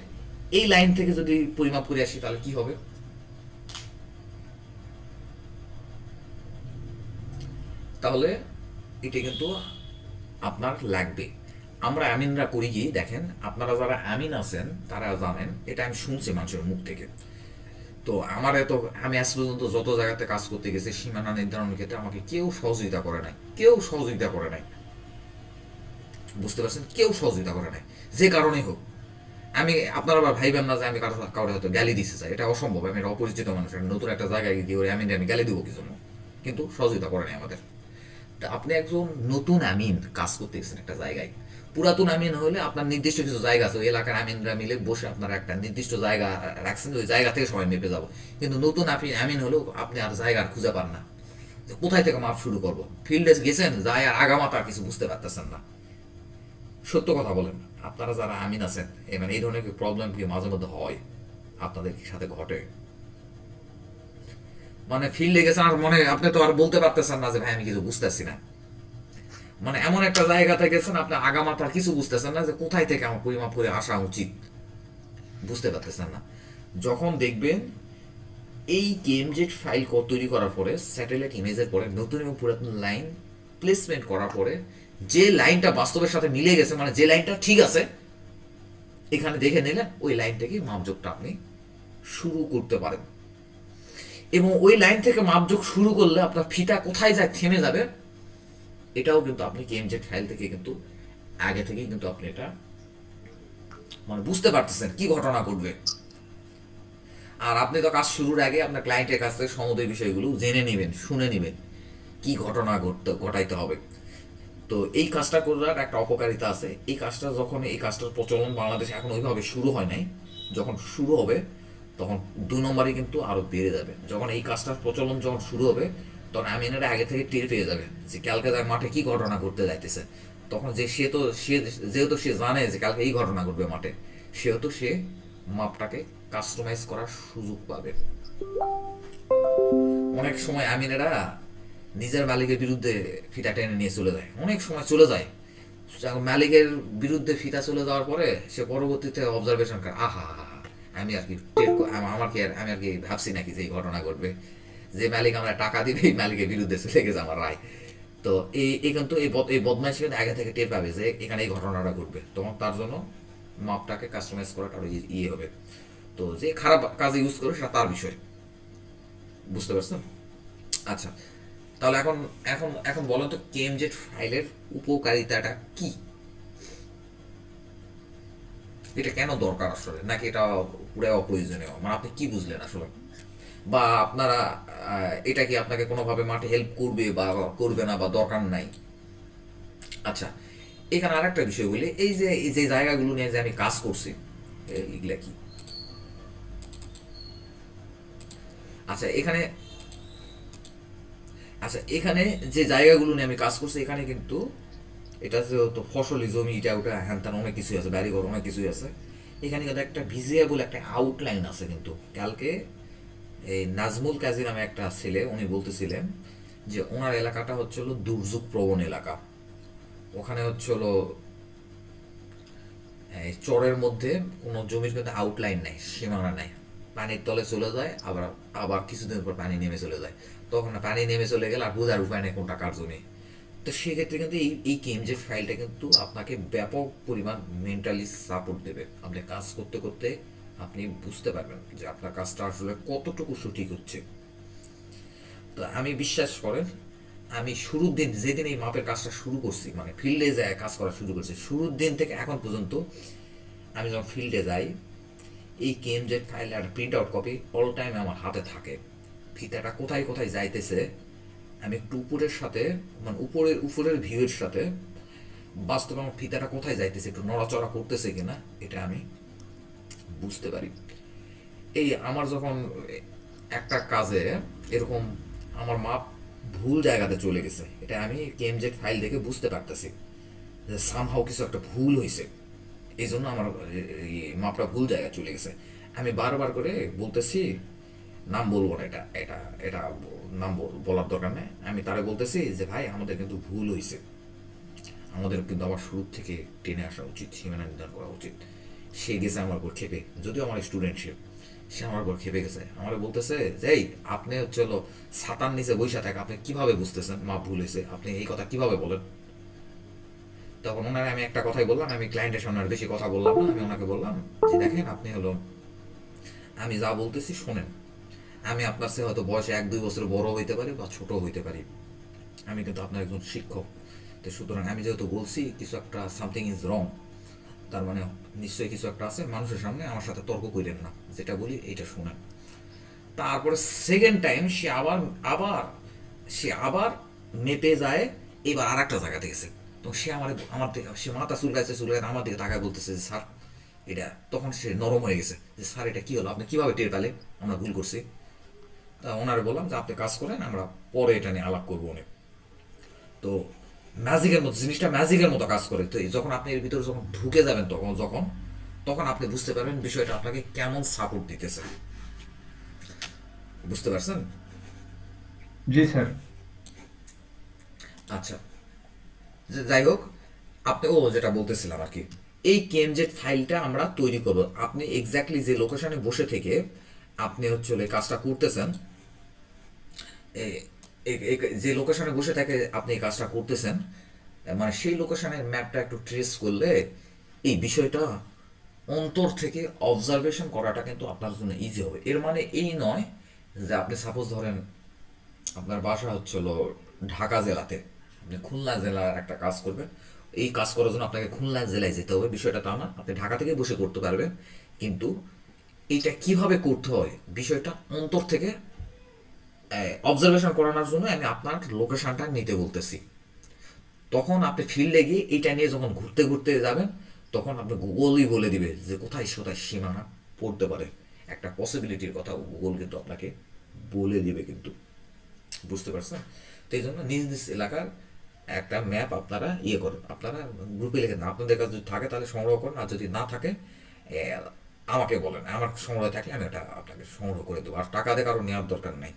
এই লাইন থেকে যদি পরিমাপ করে আসি তাহলে কি হবে? তাহলে এটা কিন্তু আপনার লাগবে। আমরা আমিনরা করি কি দেখেন, আপনারা যারা আমিন আছেন তারা জানেন, এটা আমি শুনছি মানুষের মুখ থেকে। তো আমার আমি আজ পর্যন্ত যত জায়গাতে কাজ করতে গেছি সীমানা নির্ধারণের ক্ষেত্রে আমাকে কেউ সহযোগিতা করে নাই, বুঝতে পারছেন, কেউ সহযোগিতা করে নাই, যে কারণে হোক। আমি আপনারা আবার ভাইবেন না যে আমি কারো হয়তো গালি দিতে চাই, এটা অসম্ভব। আমি একটা অপরিচিত মানুষ, নতুন একটা জায়গায় গিয়ে আমি গালি দিব কি জন্য? কিন্তু সহযোগিতা করে নাই আমাদের। তা আপনি একজন নতুন আমিন কাজ করতে গেছেন একটা জায়গায়, পুরাতন আমিন হলে আপনার নির্দিষ্ট কিছু জায়গা আছে, ওই এলাকার আমিনরা মিলে বসে আপনারা একটা নির্দিষ্ট জায়গা রাখছেন, ওই জায়গা থেকে সবাই মেপে যাবো। কিন্তু নতুন আমিন হলেও আপনি আর জায়গা খুঁজে পান না, কোথায় থেকে মাপ শুরু করবো। ফিল্ডে গেছেন, যাই আর আগামাতা কিছু বুঝতে পারতেছেন না। সত্য কথা বলেন, আপনারা যারা আমিন আছেন, মানে এই ধরনের প্রবলেম কি মাঝে মধ্যে হয় আপনাদের সাথে ঘটে? মানে ফিল্ডে গেছেন আর মনে আপনি তো আর বলতে পারতেছেন না যে ভাই আমি কিছু বুঝতেছি না, মানে এমন একটা জায়গাতে গেছেন আপনি আগামাতার কিছু বুঝতেছেন না যে কোথায় থেকে আমার পরিমাপ করে আসা উচিত, বুঝতে পারতেছেন না। যখন দেখবেন এই কেএমজেড ফাইল তৈরি করার পরে স্যাটেলাইট ইমেজের পরে নতুন এবং পুরাতন লাইন প্লেসমেন্ট করার পরে যে লাইনটা বাস্তবের সাথে মিলে গেছে, মানে যে লাইনটা ঠিক আছে এখানে দেখে নিলেন, ওই লাইন থেকে মাপযোগটা আপনি শুরু করতে পারেন। এবং ওই লাইন থেকে মাপযোগ শুরু করলে আপনার ফিতা কোথায় যায় থেমে যাবে, এটাও কিন্তু আপনি কেএমজেড ফাইল থেকে কিন্তু আগে থেকেই কিন্তু আপনি এটা মানে বুঝতে পারতেছেন কি ঘটনা ঘটবে। আর আপনি তো কাজ শুরুর আগে আপনার ক্লায়েন্টের কাছ থেকে সমুদয় বিষয়গুলো জেনে নেবেন, শুনে নেবেন কি ঘটনা ঘটাইতে হবে। তো এই কাজটা করার একটা অপকারিতা আছে। এই কাজটার প্রচলন বাংলাদেশে এখন ওইভাবে শুরু হয় নাই, যখন শুরু হবে তখন 2 নম্বরে কিন্তু আরো বেড়ে যাবে। যখন এই কাজটার প্রচলন যখন শুরু হবে তখন আমিনারা আগে থেকে টের পেয়ে যাবে যে কালকে তার মাঠে কি ঘটনা ঘটতে যাইতেছে। তখন যেহেতু সে জানে যে কালকে এই ঘটনা ঘটবে মাঠে, সেহেতু সে মাপটাকে কাস্টমাইজ করার সুযোগ পাবে। অনেক সময় আমিনেরা নিজের মালিকের বিরুদ্ধে ফিতা টেনে নিয়ে চলে যায়, অনেক সময় চলে যায় মালিকের বিরুদ্ধে ফিতা চলে যাওয়ার পরে সে পরবর্তীতে অবজারভেশন করে, আমি আর কি ভাবছি নাকি যে এই ঘটনা ঘটবে, যে মালিক আমরা টাকা দিবে এই মালিকের বিরুদ্ধে চলে গেছে আমার রায়। তো এই কিন্তু এই বদমাইশ কিন্তু আগে থেকে টের পাবে যে এখানে এই ঘটনাটা ঘটবে, তখন তার জন্য মাপটাকে কাস্টমাইজ করাটা আরো ইয়ে হবে। তো যে খারাপ কাজে ইউজ করে সেটা তার বিষয়, বুঝতে পারছেন? আচ্ছা, তাহলে এখন এখন এখন বলেন তো কেএমজেড ফাইলের উপকারিতাটা কি, এটা কেন দরকার আসলে, নাকি এটা পুরো অপ্রয়োজনীয়, মানে আপনি কি বুঝলেন আসলে, বা আপনারা এটা কি আপনাকে কোনোভাবে মাঠে হেল্প করবে বা করবে না বা দরকার নাই? আচ্ছা, এখানে আরেকটা বিষয় বলি, এই যে জায়গাগুলো নিয়ে যে আমি কাজ করছি এগুলা কি। আচ্ছা এখানে যে জায়গাগুলো নিয়ে আমি কাজ করছি, এখানে কিন্তু এটা যেহেতু ফসলি জমি, এটা ওটা হ্যান ত্যান অনেক কিছুই আছে, বাড়িঘর অনেক কিছুই আছে। এখানে কিন্তু একটা ভিজিবল একটা আউটলাইন আছে। কিন্তু কালকে এই নাজমুল কাজী নামে একটা ছেলে উনি বলতেছিলেন যে ওনার এলাকাটা হচ্ছে হলো দুর্যোগ প্রবণ এলাকা। ওখানে হচ্ছে হলো চরের মধ্যে কোনো জমির কিন্তু আউটলাইন নাই, সীমানা নাই, পানির তলে চলে যায়, আবার কিছুদিন পর পানি নেমে চলে যায়। তখন পানি নেমে চলে গেলে আর বোঝার উপায় নেই কোনটা কার জমি। তো সেক্ষেত্রে কিন্তু এই কেএমজেড ফাইলটা কিন্তু আপনাকে ব্যাপক পরিমাণ মেন্টালি সাপোর্ট দেবে। আপনি কাজ করতে করতে আপনি বুঝতে পারবেন যে আপনার কাজটা আসলে কতটুকু সঠিক হচ্ছে। তো আমি বিশ্বাস করেন, আমি শুরুর দিন যেদিন এই মাপের কাজটা শুরু করছি, মানে ফিল্ডে যায় কাজ করা শুরু করছি, শুরুর দিন থেকে এখন পর্যন্ত আমি যখন ফিল্ডে যাই এই কেএমজেড ফাইল আর print out copy all time আমার হাতে থাকে। ফিতাটা কোথায় কোথায় যাইতেছে আমি একটু উপরের সাথে, মানে উপরের ভিউয়ের সাথে বাস্তবে আমার ফিতাটা কোথায় যাইতেছে, একটু নড়াচড়া করতেছে কিনা এটা আমি বুঝতে পারি। এই আমার যখন একটা কাজে এরকম আমার মাপ ভুল জায়গাতে চলে গেছে, এটা আমি কেএমজেড ফাইল দেখে বুঝতে পারতেছি যে সামহাও কিছু একটা ভুল হয়েছে, এই জন্য আমার মাপটা ভুল জায়গায় চলে গেছে। আমি বারবার করে বলতেছি, নাম বলবো না, এটা এটা এটা নাম বলার দরকার নেই, আমি তারে বলতেছি যে ভাই আমাদের কিন্তু ভুল হয়েছে, আমাদের কিন্তু আবার শুরু থেকে টেনে আসা উচিত, সীমানা নির্ধারণ করা উচিত। সে গেছে আমার উপর খেপে, যদিও আমার স্টুডেন্ট সে আমার উপর খেপে গেছে, আমার বলতেছে যে আপনি হচ্ছে হলো ছাতার নিচে বৈশা থাকে, আপনি কিভাবে বুঝতেছেন মাপ ভুল হয়েছে, আপনি এই কথা কিভাবে বলেন? তখন ওনারে আমি একটা কথাই বললাম, আমি ক্লায়েন্টের সামনে আর বেশি কথা বললাম না, আমি ওনাকে বললাম যে দেখেন আপনি হলো আমি যা বলতেছি শোনেন, আমি আপনার চেয়ে হয়তো বয়সে 1-2 বছর বড় হইতে পারি বা ছোট হইতে পারি, আমি কিন্তু আপনার একজন শিক্ষক। তো সুতরাং আমি যেহেতু বলছি কিছু একটা সামথিং ইজ রং, তার মানে নিশ্চয়ই কিছু একটা আছে, মানুষের সামনে আমার সাথে তর্ক করেন না, যেটা বলি এইটা শোনেন। তারপরে সেকেন্ড টাইম সে আবার মেপে যায়, এবার আর একটা জায়গাতে গেছে। তো সে আমার দিকে সে মাথা চুলকাইছে আমার দিকে তাকায় বলতেছে যে স্যার এটা, তখন সে নরম হয়ে গেছে যে স্যার এটা কি হলো, আপনি কিভাবে টের পেলেন আমরা ভুল করছি? তা ওনারে বললাম যে আপনি কাজ করেন, আমরা পরে এটা নিয়ে আলাপ করবো অনেক। তো ম্যাজিকের মতো জিনিসটা ম্যাজিকের মতো কাজ করে। তো যখন আপনি এর ভিতরে যখন ঢুকে যাবেন তখন আপনি বুঝতে পারবেন বিষয়টা আপনাকে কেমন সাপোর্ট দিতেছে, বুঝতে পারছেন? জি স্যার। আচ্ছা, যাই হোক, আপনি যেটা বলতেছিলাম আর কি, এই কেএমজেড ফাইলটা আমরা তৈরি করব। আপনি এক্স্যাক্টলি যে লোকেশনে বসে থেকে আপনি হচ্ছে কাজটা করতেছেন, যে লোকেশনে বসে থেকে আপনি এই কাজটা করতেছেন, মানে সেই লোকেশনের ম্যাপটা একটু ট্রেস করলে এই বিষয়টা অন্তর থেকে অবজারভেশন করাটা কিন্তু আপনার জন্য ইজি হবে। এর মানে এই নয় যে আপনি সাপোজ ধরেন আপনার বাসা হচ্ছিল ঢাকা জেলাতে, আপনি খুলনা জেলার একটা কাজ করবেন, এই কাজ করার জন্য আপনাকে খুলনা জেলায় যেতে হবে, বিষয়টা তা না, আপনি ঢাকা থেকে বসে করতে পারবেন। কিন্তু এইটা কিভাবে করতে হয় বিষয়টা অন্তর থেকে অবজারভেশন করানোর জন্য আমি আপনার লোকেশনটা নিতে বলতেছি। তখন আপনি ফিল্ডে গিয়ে এইটা নিয়ে যখন ঘুরতে ঘুরতে যাবেন, তখন আপনি গুগলই বলে দিবে যে কোথায় কোথায় সীমানা পড়তে পারে। একটা পসিবিলিটির কথা গুগল কিন্তু আপনাকে বলে দিবে কিন্তু, বুঝতে পারছেন? তো এই জন্য নিজ নিজ এলাকার একটা ম্যাপ আপনারা ইয়ে করেন, আপনারা গ্রুপে লিখে দেন। আপনাদের কাছে যদি থাকে তাহলে সংগ্রহ করেন, আর যদি না থাকে এ, আমাকে বলেন, আমার সংগ্রহ থাকলে আমি এটা আপনাকে সংগ্রহ করে দেবো। আর টাকা দিয়ে কারো নেওয়ার দরকার নাই,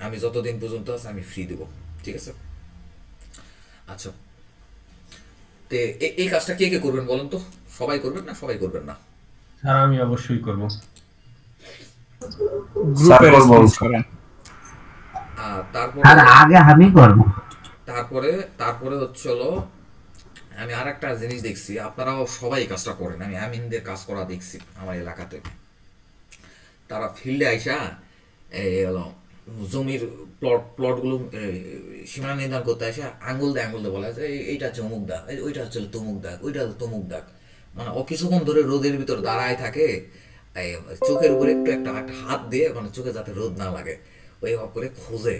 আমি যতদিন পর্যন্ত আছে আমি ফ্রি দেবো, ঠিক আছে? আচ্ছা, তে এই কাজটা কে কে করবেন বলেন তো? সবাই করবেন না সবাই করবেন না? স্যার আমি অবশ্যই করব। গ্রুপে করবো। রেসপন্স করেন। আর তারপরে আর আগে আমি করব। তারপরে তারপরে হচ্ছে হলো আমি আর একটা জিনিস দেখছি, আপনারাও সবাই এই কাজটা করেন, আমি আমিনদের কাজ করা দেখছি আমার এলাকাতে। তারা ফিল্ডে আইসা এই হলো জমির প্লটগুলো সীমানা নির্ধারণ করতে আসে, আঙ্গুল দিয়ে বলা যায় এইটা হচ্ছে অমুক দাগ, ওইটা হচ্ছে তমুক দাগ, ওইটা হচ্ছে তমুক দাগ। মানে ও কিছুক্ষণ ধরে রোদের ভিতর দাঁড়ায় থাকে, এই চোখের উপরে একটু একটা হাত দিয়ে, মানে চোখে যাতে রোদ না লাগে ওইভাবে করে খোঁজে।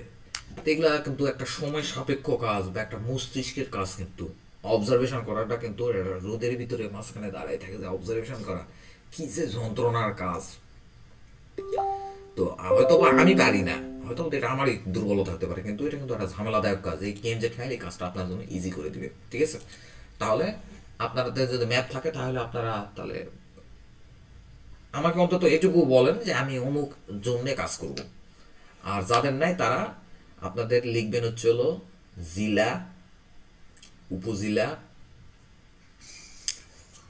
তো এগুলা কিন্তু একটা সময় সাপেক্ষ কাজ বা একটা মস্তিষ্কের কাজ, কিন্তু অবজারভেশন করাটা কিন্তু রোদের ভিতরে মাঝখানে দাঁড়ায় থাকে যে অবজারভেশন করা কি যে যন্ত্রণার কাজ। তো হয়তো বা আমি পারি না, হয়তো এটা আমারই দুর্বলতা হতে পারে, কিন্তু এটা কিন্তু একটা ঝামেলাদায়ক কাজ। এই কেএমজেড ফাইল এই কাজটা আপনার জন্য ইজি করে দিবে, ঠিক আছে? তাহলে আপনাদের যদি ম্যাপ থাকে তাহলে আপনারা তাহলে আমাকে অন্তত এটুকু বলেন যে আমি অমুক জন্য কাজ করব। আর যাদের নাই তারা আপনাদের লিখবেন হচ্ছে হলো জেলা, উপজেলা,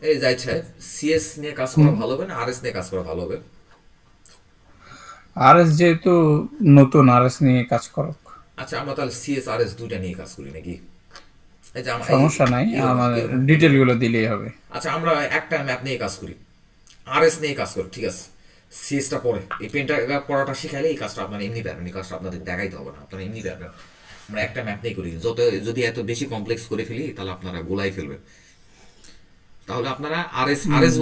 এই যাই সাহেব। সিএস নিয়ে কাজ করা ভালো হবে না আরএস নিয়ে কাজ করা ভালো হবে? আরএস যেহেতু নতুন, আরএস নিয়ে কাজ করুক, আচ্ছা, আমরা তাহলে সিএস আরএস দুইটা নিয়ে কাজ করি নাকি? এই যে সমস্যা নাই, আমাদের ডিটেল গুলো দিলেই হবে। আচ্ছা, আমরা একটা ম্যাপ নিয়ে কাজ করি, আরএস নিয়ে কাজ করি, ঠিক আছে? সিএসটা পরে এই পেনটা পড়াটা শিখাইলে এই কাজটা আপনারা এমনি পারবেন, এই কাজটা আপনাদের দেখাইতে হবে না, আপনারা এমনি পারবেন। আমরা একটা ম্যাপ নিয়ে করি, যদি এত বেশি কমপ্লেক্স করে ফেলি তাহলে আপনারা গোলাই ফেলবেন। তাহলে আপনারা আরএস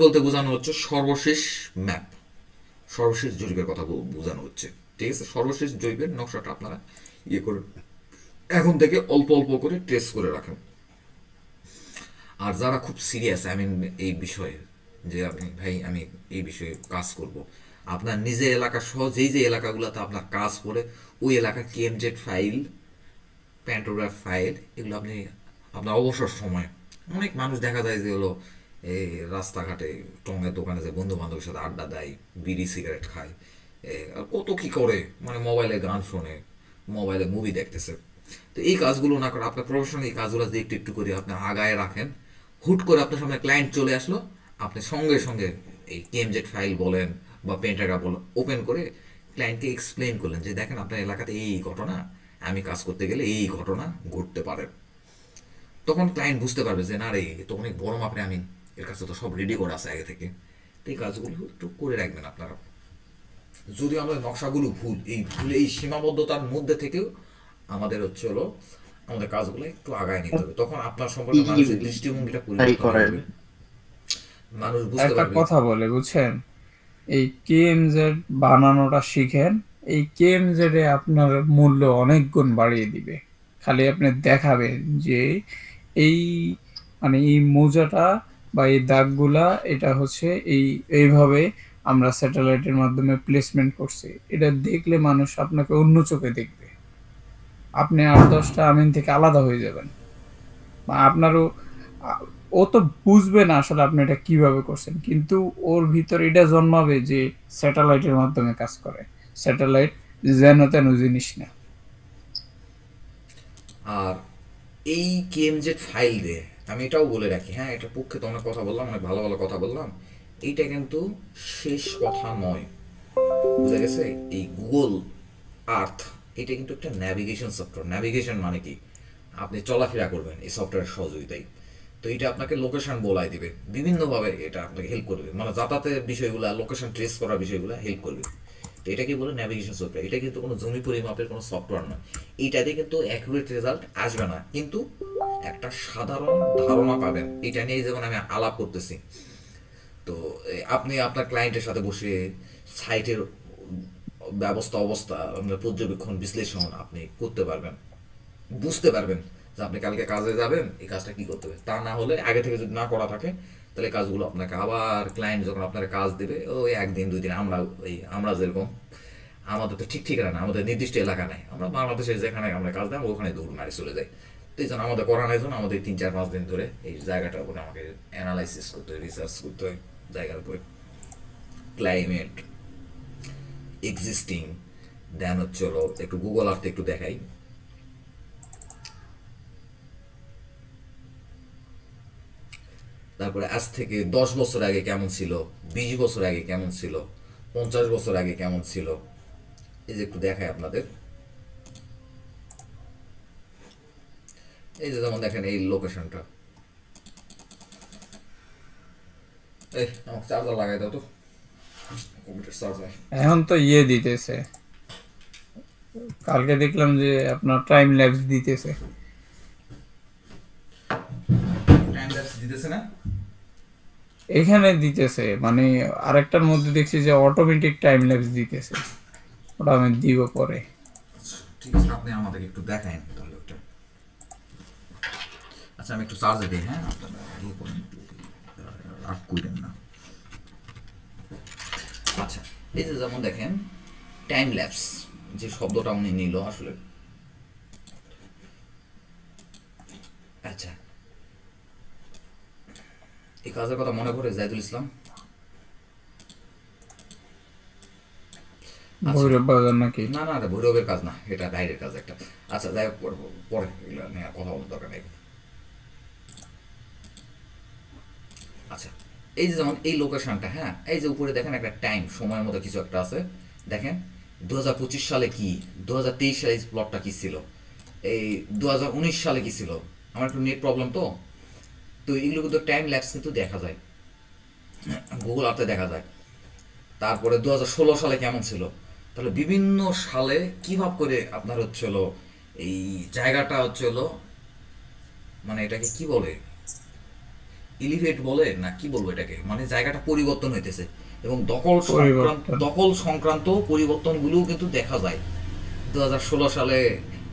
বলতে বোঝানো হচ্ছে সর্বশেষ ম্যাপ, সর্বশেষ জরিপের কথা বোঝানো হচ্ছে, ঠিক আছে? সর্বশেষ জরিপের নকশাটা আপনারা ইয়ে করে এখন থেকে অল্প অল্প করে ট্রেস করে রাখেন। আর যারা খুব সিরিয়াস এই বিষয়ে, যে আপনি ভাই আমি এই বিষয়ে কাজ করব, আপনার নিজের এলাকা সহ যে এলাকাগুলোতে আপনার কাজ পড়ে ওই এলাকার কেএমজেড ফাইল, প্যান্টোগ্রাফ ফাইল, এগুলো আপনি আপনার অবসর সময়, অনেক মানুষ দেখা যায় যে হলো এই রাস্তাঘাটে টঙের দোকানে যে বন্ধু বান্ধবের সাথে আড্ডা দেয়, বিড়ি সিগারেট খায়, আর কত কি করে, মানে মোবাইলে গান শোনে, মোবাইলে মুভি দেখতেছে। তো এই কাজগুলো না করে আপনার প্রফেশনাল এই কাজগুলো যদি একটু একটু করে আপনি আগায় রাখেন, হুট করে আপনার সামনে ক্লায়েন্ট চলে আসলো, আপনি সঙ্গে সঙ্গে এই কেএমজেড ফাইল বলেন বা পেন্টাগ্রাফ বলেন ওপেন করে ক্লায়েন্টকে এক্সপ্লেন করলেন যে দেখেন আপনার এলাকাতে এই ঘটনা, আমি কাজ করতে গেলে এই ঘটনা ঘটতে পারে। তখন ক্লায়েন্ট বুঝতে পারবে যে না রে, তো অনেক বড় মাপে এর কাছে তো সব রেডি করা আছে আগে থেকে। তো এই কাজগুলো একটু করে রাখবেন আপনারা। যদি আমাদের নকশাগুলো এই সীমাবদ্ধতার মধ্যে থেকেও আমাদের হচ্ছে হলো আমাদের কাজগুলো একটু আগায় নিতে হবে, তখন আপনার সম্পর্কে মানুষের দৃষ্টিভঙ্গিটা পরিবর্তন হবে, মানুষ বুঝতে একটা পারবে। কথা বলে বুঝছেন, এই কেএমজেড বানানোটা শিখেন, এই কেএমজেড এ আপনার মূল্য অনেক গুণ বাড়িয়ে দিবে। খালি আপনি দেখাবেন যে এই মানে এই মোজাটা বা এই দাগগুলা এটা হচ্ছে এইভাবে আমরা স্যাটেলাইটের মাধ্যমে প্লেসমেন্ট করছি, এটা দেখলে মানুষ আপনাকে অন্য চোখে দেখবে, আপনি 8-10টা আমিন থেকে আলাদা হয়ে যাবেন। বা আপনারও ও তো বুঝবে না আসলে আপনি এটা কিভাবে করছেন, কিন্তু ওর ভিতরে এটা জন্মাবে যে স্যাটেলাইটের মাধ্যমে কাজ করে, স্যাটেলাইট যেন তেন জিনিস না। আর এই কেএমজেড ফাইল দিয়ে আমি এটাও বলে রাখি, হ্যাঁ, এটার পক্ষে তো অনেক কথা বললাম, অনেক ভালো ভালো কথা বললাম, এইটা কিন্তু শেষ কথা নয়, বুঝা গেছে? এই গুগল আর্থ এটা কিন্তু একটা ন্যাভিগেশন সফটওয়্যার। ন্যাভিগেশন মানে কি? আপনি চলাফেরা করবেন এই সফটওয়্যারের সহযোগিতায়। তো এটা আপনাকে লোকেশন বলাই দিবে, বিভিন্নভাবে এটা আপনাকে হেল্প করবে, মানে যাতায়াতের বিষয়গুলো, লোকেশন ট্রেস করার বিষয়গুলো হেল্প করবে। তো এটা কি বলে ন্যাভিগেশন সফটওয়্যার। এটা কিন্তু কোনো জমি পরিমাপের কোনো সফটওয়্যার নয়, এইটাতে কিন্তু অ্যাকুরেট রেজাল্ট আসবে না, কিন্তু একটা সাধারণ ধারণা পাবেন। এটা নিয়ে যেমন আমি আলাপ করতেছি, তো আপনি আপনার ক্লায়েন্টের সাথে বসে সাইটের অবস্থা আপনার পর্যবেক্ষণ বিশ্লেষণ আপনি করতে পারবেন, বুঝতে পারবেন যে আপনি কালকে কাজে যাবেন এই কাজটা কি করতে হবে। তা না হলে আগে থেকে যদি না করা থাকে তাহলে কাজগুলো আপনাকে আবার ক্লায়েন্ট যখন আপনার কাজ দেবে ওই একদিন 2 দিন, আমরা যেরকম আমাদের তো ঠিক ঠিকানা না, আমাদের নির্দিষ্ট এলাকা নাই, আমরা বাংলাদেশে যেখানে আমরা কাজ দেয় ওখানে দৌড় মারি চলে যাই। তো এই জন্য আমাদের করা নাই, জন্য আমাদের 3-4-5 দিন ধরে এই জায়গাটার উপরে আমাকে অ্যানালাইসিস করতে হয়, রিসার্চ করতে হয় জায়গার উপরে, ক্লাইমেট, এক্সিস্টিং, দেন হচ্ছে হলো একটু গুগল আর্থে একটু দেখাই। তারপরে আজ থেকে 10 বছর আগে কেমন ছিল, 20 বছর আগে কেমন ছিল, 50 বছর আগে কেমন ছিল, এই যে একটু দেখাই আপনাদের। এই যে যেমন দেখেন এই লোকেশনটা, এই আমার চার্জার লাগাই দাও তো, কম্পিউটার চার্জার। এখন তো ইয়ে দিতেছে, কালকে দেখলাম যে আপনার টাইম ল্যাপস দিতেছে। টাইম ল্যাপস দিতেছে না, এখানে দিতেছে, মানে আরেকটার মধ্যে দেখছি যে অটোমেটিক টাইম ল্যাপস দিতেছে, ওটা আমি দিব পরে। ঠিক আছে, আপনি আমাদেরকে একটু দেখায়েন তাহলে ওটা। আচ্ছা আমি একটু চার্জে দিই, হ্যাঁ আপনারা ইয়ে করেন, রাগ করেন না। আচ্ছা এই যে যেমন দেখেন টাইম ল্যাপস যে শব্দটা উনি নিল আসলে, আচ্ছা এই কাজের কথা মনে পড়ে জাহিদুল ইসলাম? ভৈরব বাজার নাকি? না না, ভৈরবের কাজ না, এটা বাইরের কাজ একটা। আচ্ছা যাই হোক, পরে এগুলো নিয়ে কথা বলার দরকার নেই। আচ্ছা এই যে যেমন এই লোকেশনটা, হ্যাঁ এই যে উপরে দেখেন একটা টাইম সময়ের মতো কিছু একটা আছে, দেখেন 2025 সালে কি, 2023 সালে প্লটটা কি ছিল, এই 2019 সালে কি ছিল। আমার একটু নেট প্রবলেম তো এগুলো কিন্তু টাইম ল্যাপস কিন্তু দেখা যায়, গুগল আর্থে দেখা যায়। তারপরে 2016 সালে কেমন ছিল, তাহলে বিভিন্ন সালে কিভাবে করে আপনার হচ্ছে হলো এই জায়গাটা হচ্ছে হলো, মানে এটাকে কি বলে, এলিভেট বলে না কি বলবো এটাকে, মানে জায়গাটা পরিবর্তন হইতেছে, এবং দখল সংক্রান্ত পরিবর্তনগুলোও কিন্তু দেখা যায়। 2016 সালে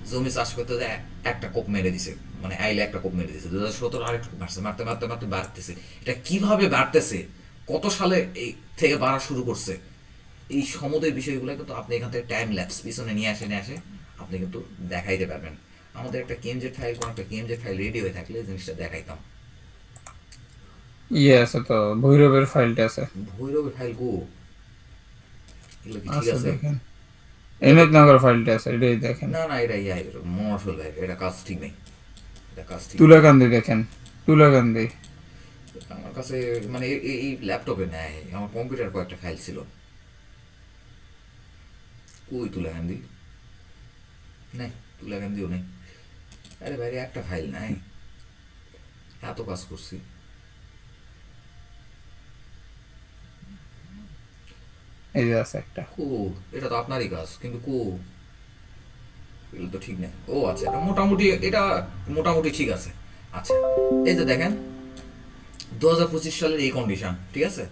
জমি চাষ করতে যায় একটা কোপ মেরে দিছে, মানে আইলে একটা কোপ মেরে দিছে, 2017 আরেকটু বাড়ছে, মারতে মারতে মারতে বাড়তেছে। এটা কিভাবে বাড়তেছে, কত সালে এই থেকে বাড়া শুরু করছে, এই সমুদ্রের বিষয়গুলো কিন্তু আপনি এখান থেকে টাইম ল্যাপস পিছনে নিয়ে আসে আপনি কিন্তু দেখাইতে পারবেন। আমাদের একটা কেএমজেড ফাইল, কোন একটা কেএমজেড ফাইল রেডি হয়ে থাকলে জিনিসটা দেখাইতাম। ইয়ে আছে তো, ভৈরবের ফাইলটা আছে। ভৈরবের ফাইল গো, এগুলো কি ঠিক আছে? দেখেন এনায়তনগর ফাইলটা আছে, এটাই দেখেন। না না, এটা মহাসল ভাই, এটা কাজ ঠিক নেই, এটা কাজ ঠিক। তুলাকান্দি দেখেন, তুলাকান্দি আমার কাছে মানে এই ল্যাপটপে নেই, আমার কম্পিউটার কয়েকটা ফাইল ছিল। কই তুলাকান্দি? নেই, তুলাকান্দিও নেই। আরে ভাই একটা ফাইল নাই, এত কাজ করছি। এই যে আছে একটা। এটা তো আপনারই কাজ, কিন্তু এগুলো তো ঠিক নেই। ও আচ্ছা, এটা মোটামুটি ঠিক আছে। আচ্ছা এই যে দেখেন 2025 সালের এই কন্ডিশন, ঠিক আছে।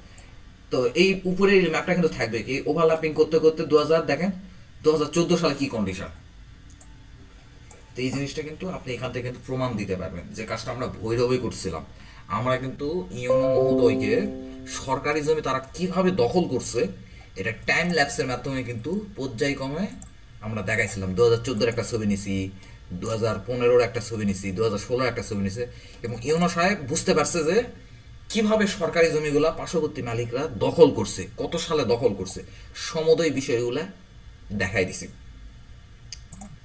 তো এই উপরের ম্যাপটা কিন্তু থাকবে কি ওভারল্যাপিং করতে করতে 2014 সালে কি কন্ডিশন। তো এই জিনিসটা কিন্তু আপনি এখান থেকে কিন্তু প্রমাণ দিতে পারবেন যে কাজটা আমরা ভৈরবে করছিলাম। আমরা কিন্তু ইউনো মহোদয়কে সরকারি জমি তারা কিভাবে দখল করছে এটা টাইম ল্যাপসের মাধ্যমে কিন্তু পর্যায়ক্রমে আমরা দেখাইছিলাম। 2014 একটা ছবি নিছি, 2015 একটা ছবি নিছি, 2016 একটা ছবি নিছে, এবং ইউনো সাহেব বুঝতে পারছে যে কিভাবে সরকারি জমিগুলা পার্শ্ববর্তী মালিকরা দখল করছে, কত সালে দখল করছে, সমুদয় বিষয়গুলা দেখাই দিছি।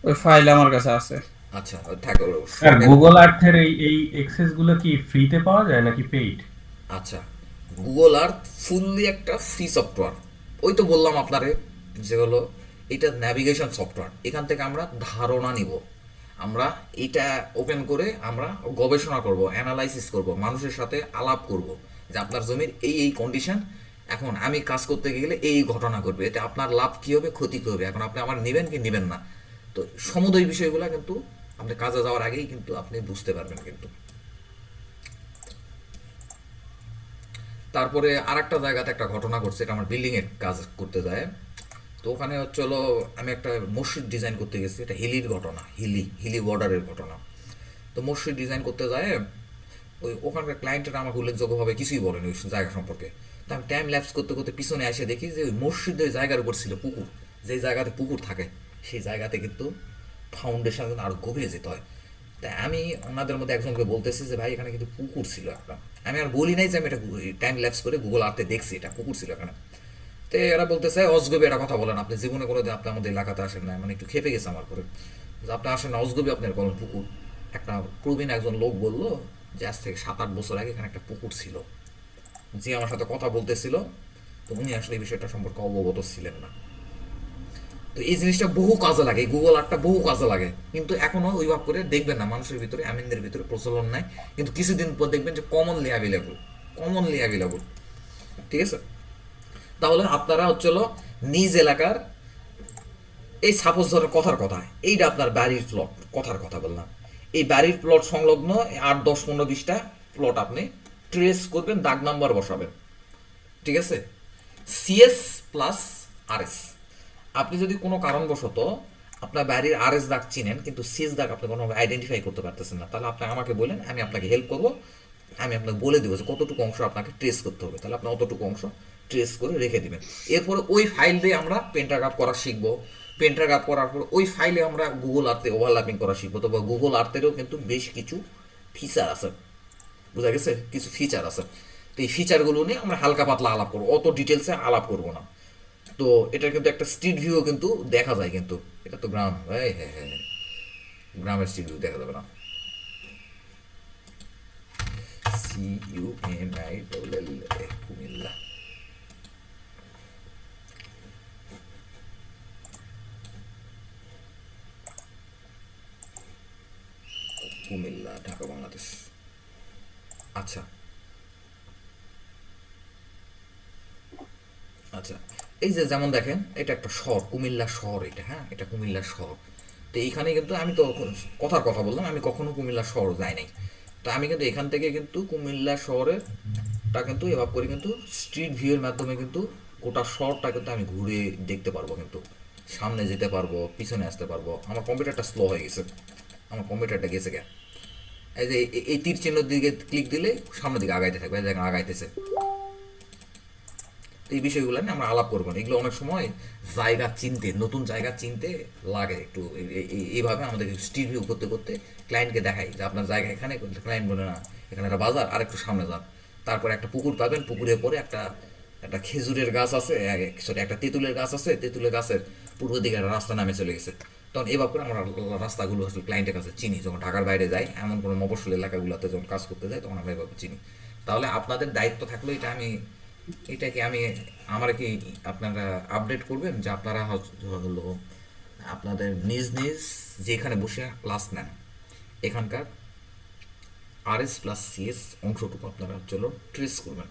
ওই ফাইল আমার কাছে আছে। আচ্ছা থাকো। আর গুগল আর্থের এই অ্যাক্সেস গুলো কি ফ্রিতে পাওয়া যায় নাকি পেইড? আচ্ছা গুগল আর্থ ফুললি একটা ফ্রি সফটওয়্যার, ওই তো বললাম আপনারে যে হলো এটা ন্যাভিগেশন সফটওয়্যার। এখান থেকে আমরা ধারণা নিব, আমরা এটা ওপেন করে আমরা গবেষণা করব, অ্যানালাইসিস করব, মানুষের সাথে আলাপ করব যে আপনার জমির এই কন্ডিশন, এখন আমি কাজ করতে গেলে এই ঘটনা ঘটবে, এতে আপনার লাভ কী হবে, ক্ষতি কী হবে, এখন আপনি আমার নেবেন কি নেবেন না। তো সমুদয় বিষয়গুলো কিন্তু আপনি কাজে যাওয়ার আগেই কিন্তু আপনি বুঝতে পারবেন কিন্তু। তারপরে আর একটা জায়গাতে একটা ঘটনা ঘটছে, এটা আমার বিল্ডিংয়ের কাজ করতে যায়। তো ওখানে হচ্ছে হলো আমি একটা মসজিদ ডিজাইন করতে গেছি, এটা হিলির ঘটনা, হিলি বর্ডারের ঘটনা। তো মসজিদ ডিজাইন করতে যায় ওখানকার ক্লায়েন্টেরা আমাকে উল্লেখযোগ্যভাবে কিছুই বলেনি ওই জায়গা সম্পর্কে। তো আমি টাইম ল্যাপস করতে করতে পিছনে এসে দেখি যে ওই মসজিদের জায়গার উপর ছিল পুকুর, যে জায়গাতে পুকুর থাকে সেই জায়গাতে কিন্তু ফাউন্ডেশন কিন্তু আরও গভীরে যেতে হয়। তাই আমি ওনাদের মধ্যে একজনকে বলতেছি যে ভাই এখানে কিন্তু পুকুর ছিল একটা। আমি আর বলি নাই যে আমি এটা টাইম ল্যাপস করে গুগল আর্থে দেখছি এটা পুকুর ছিল এখানে। তো এরা বলতেছে অজগবি একটা কথা বলেন, আপনি জীবনে কোনো দিন আপনি আমাদের এলাকাতে আসেন না, মানে একটু খেপে গেছে আমার করে, আপনি আসেন না, অজগবি আপনার কোনো পুকুর। একটা প্রবীণ একজন লোক বললো যে আজ থেকে 7-8 বছর আগে এখানে একটা পুকুর ছিল, যে আমার সাথে কথা বলতেছিল। তো উনি আসলে এই বিষয়টা সম্পর্কে অবগত ছিলেন না। তো এই জিনিসটা বহু কাজে লাগে, গুগল আর্টটা বহু কাজে লাগে, কিন্তু এখনো ওইভাবে করে দেখবেন না মানুষের ভিতরে, আমিনদের ভিতরে প্রচলন নাই। কিন্তু কিছুদিন পর দেখবেন যে কমনলি অ্যাভেলেবল। ঠিক আছে, তাহলে আপনারা হচ্ছিল নিজ এলাকার, এই সাপোজ ধরেন কথার কথা এইটা আপনার বাড়ির প্লট, কথার কথা বললাম, এই বাড়ির প্লট সংলগ্ন 8, 10, 15, 20টা প্লট আপনি ট্রেস করবেন, দাগ নাম্বার বসাবেন। ঠিক আছে, সিএস প্লাস আরএস। আপনি যদি কোনো কারণবশত আপনার বাড়ির আরএস দাগ চিনেন কিন্তু সিএস দাগ আপনি কোনোভাবে আইডেন্টিফাই করতে পারতেছেন না, তাহলে আপনি আমাকে বলেন, আমি আপনাকে হেল্প করব। আমি আপনাকে বলে দেবো যে কতটুকু অংশ আপনাকে ট্রেস করতে হবে, তাহলে আপনি অতটুকু অংশ ট্রেস করে রেখে দিবেন। এরপরে ওই ফাইল দিয়ে আমরা পেন্টাগ্রাফ করা শিখবো। পেন্টাগ্রাফ করার পর ওই ফাইলে আমরা গুগল আর্থে ওভারল্যাপিং করা শিখবো। তবে গুগল আর্থেরও কিন্তু বেশ কিছু ফিচার আছে, বোঝা গেছে, কিছু ফিচার আছে। তো এই ফিচারগুলো নিয়ে আমরা হালকা পাতলা আলাপ করবো, অত ডিটেলসে আলাপ করবো না। তো এটা কিন্তু একটা স্ট্রিট ভিউ কিন্তু দেখা যায়, কিন্তু এটা তো গ্রাম, হ্যাঁ, গ্রামের স্ট্রিট ভিউ দেখা যাবে না। কুমিল্লা, কুমিল্লা, ঢাকা, বাংলাদেশ। আচ্ছা আচ্ছা, এই যে যেমন দেখেন এটা একটা শহর, কুমিল্লা শহর, এটা, হ্যাঁ, এটা কুমিল্লা শহর। তো এইখানে কিন্তু আমি তো কথার কথা বললাম, আমি কখনো কুমিল্লা শহর যাই নাই। তো আমি কিন্তু এখান থেকে কিন্তু কুমিল্লা শহরেরটা কিন্তু এভাবে করে কিন্তু স্ট্রিট ভিউয়ের মাধ্যমে কিন্তু গোটা শহরটা কিন্তু আমি ঘুরে দেখতে পারবো, কিন্তু সামনে যেতে পারবো, পিছনে আসতে পারবো। আমার কম্পিউটারটা স্লো হয়ে গেছে, আমার কম্পিউটারটা গেছে গে। এই যে এই তীর চিহ্নের দিকে ক্লিক দিলে সামনের দিকে আগাইতে থাকবে, দেখেন আগাইতেছে। এই বিষয়গুলো নিয়ে আমরা আলাপ করবো না, এগুলো অনেক সময় জায়গা চিনতে, নতুন জায়গা চিনতে লাগে একটু। এইভাবে আমাদের স্ট্রিট ভিউ করতে করতে ক্লায়েন্টকে দেখাই যে আপনার জায়গা এখানে, ক্লায়েন্ট বলে না এখানে একটা বাজার, আর একটু সামনে যান, তারপরে একটা পুকুর পাবেন, পুকুরের পরে একটা খেজুরের গাছ আছে, একটা তেঁতুলের গাছ আছে, তেঁতুলের গাছের পূর্ব দিকে একটা রাস্তা নামে চলে গেছে। তখন এভাবে করে আমরা রাস্তাগুলো আসলে ক্লায়েন্টের কাছে চিনি, যখন ঢাকার বাইরে যাই, এমন কোনো মফস্বল এলাকাগুলোতে যখন কাজ করতে যাই তখন আমরা এভাবে চিনি। তাহলে আপনাদের দায়িত্ব থাকলো এটা কি আমি আমার কি আপনারা আপডেট করবেন যে আপনারা হলো আপনাদের নিজ যেখানে বসে ক্লাস নেন এখানকার আরএস প্লাস সিএস অংশটুকু আপনারা চলো ট্রেস করবেন,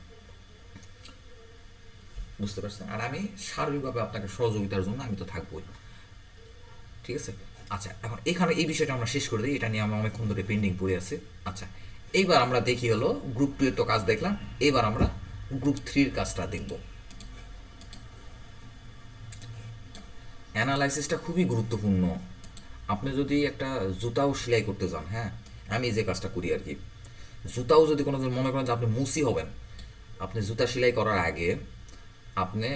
বুঝতে পারছেন? আর আমি সার্বিকভাবে আপনাকে সহযোগিতার জন্য আমি তো থাকবোই, ঠিক আছে? আচ্ছা, এখন এখানে এই বিষয়টা আমরা শেষ করে দিই, এটা নিয়ে আমরা অনেকক্ষণ ধরে পেন্ডিং পড়ে আছে। আচ্ছা, এইবার আমরা দেখি হলো গ্রুপ 2 এর তো কাজ দেখলাম, এবার আমরা গ্রুপ 3 কাজটা দেখব। অ্যানালাইসিসটা খুবই গুরুত্বপূর্ণ। আপনি যদি একটা জুতাও সেলাই করতে যান, হ্যাঁ, আমি যে কাজটা করি আর কি, জুতাও যদি কোনো মনে করেন যে আপনি মুসি হবেন, আপনি জুতা সেলাই করার আগে আপনি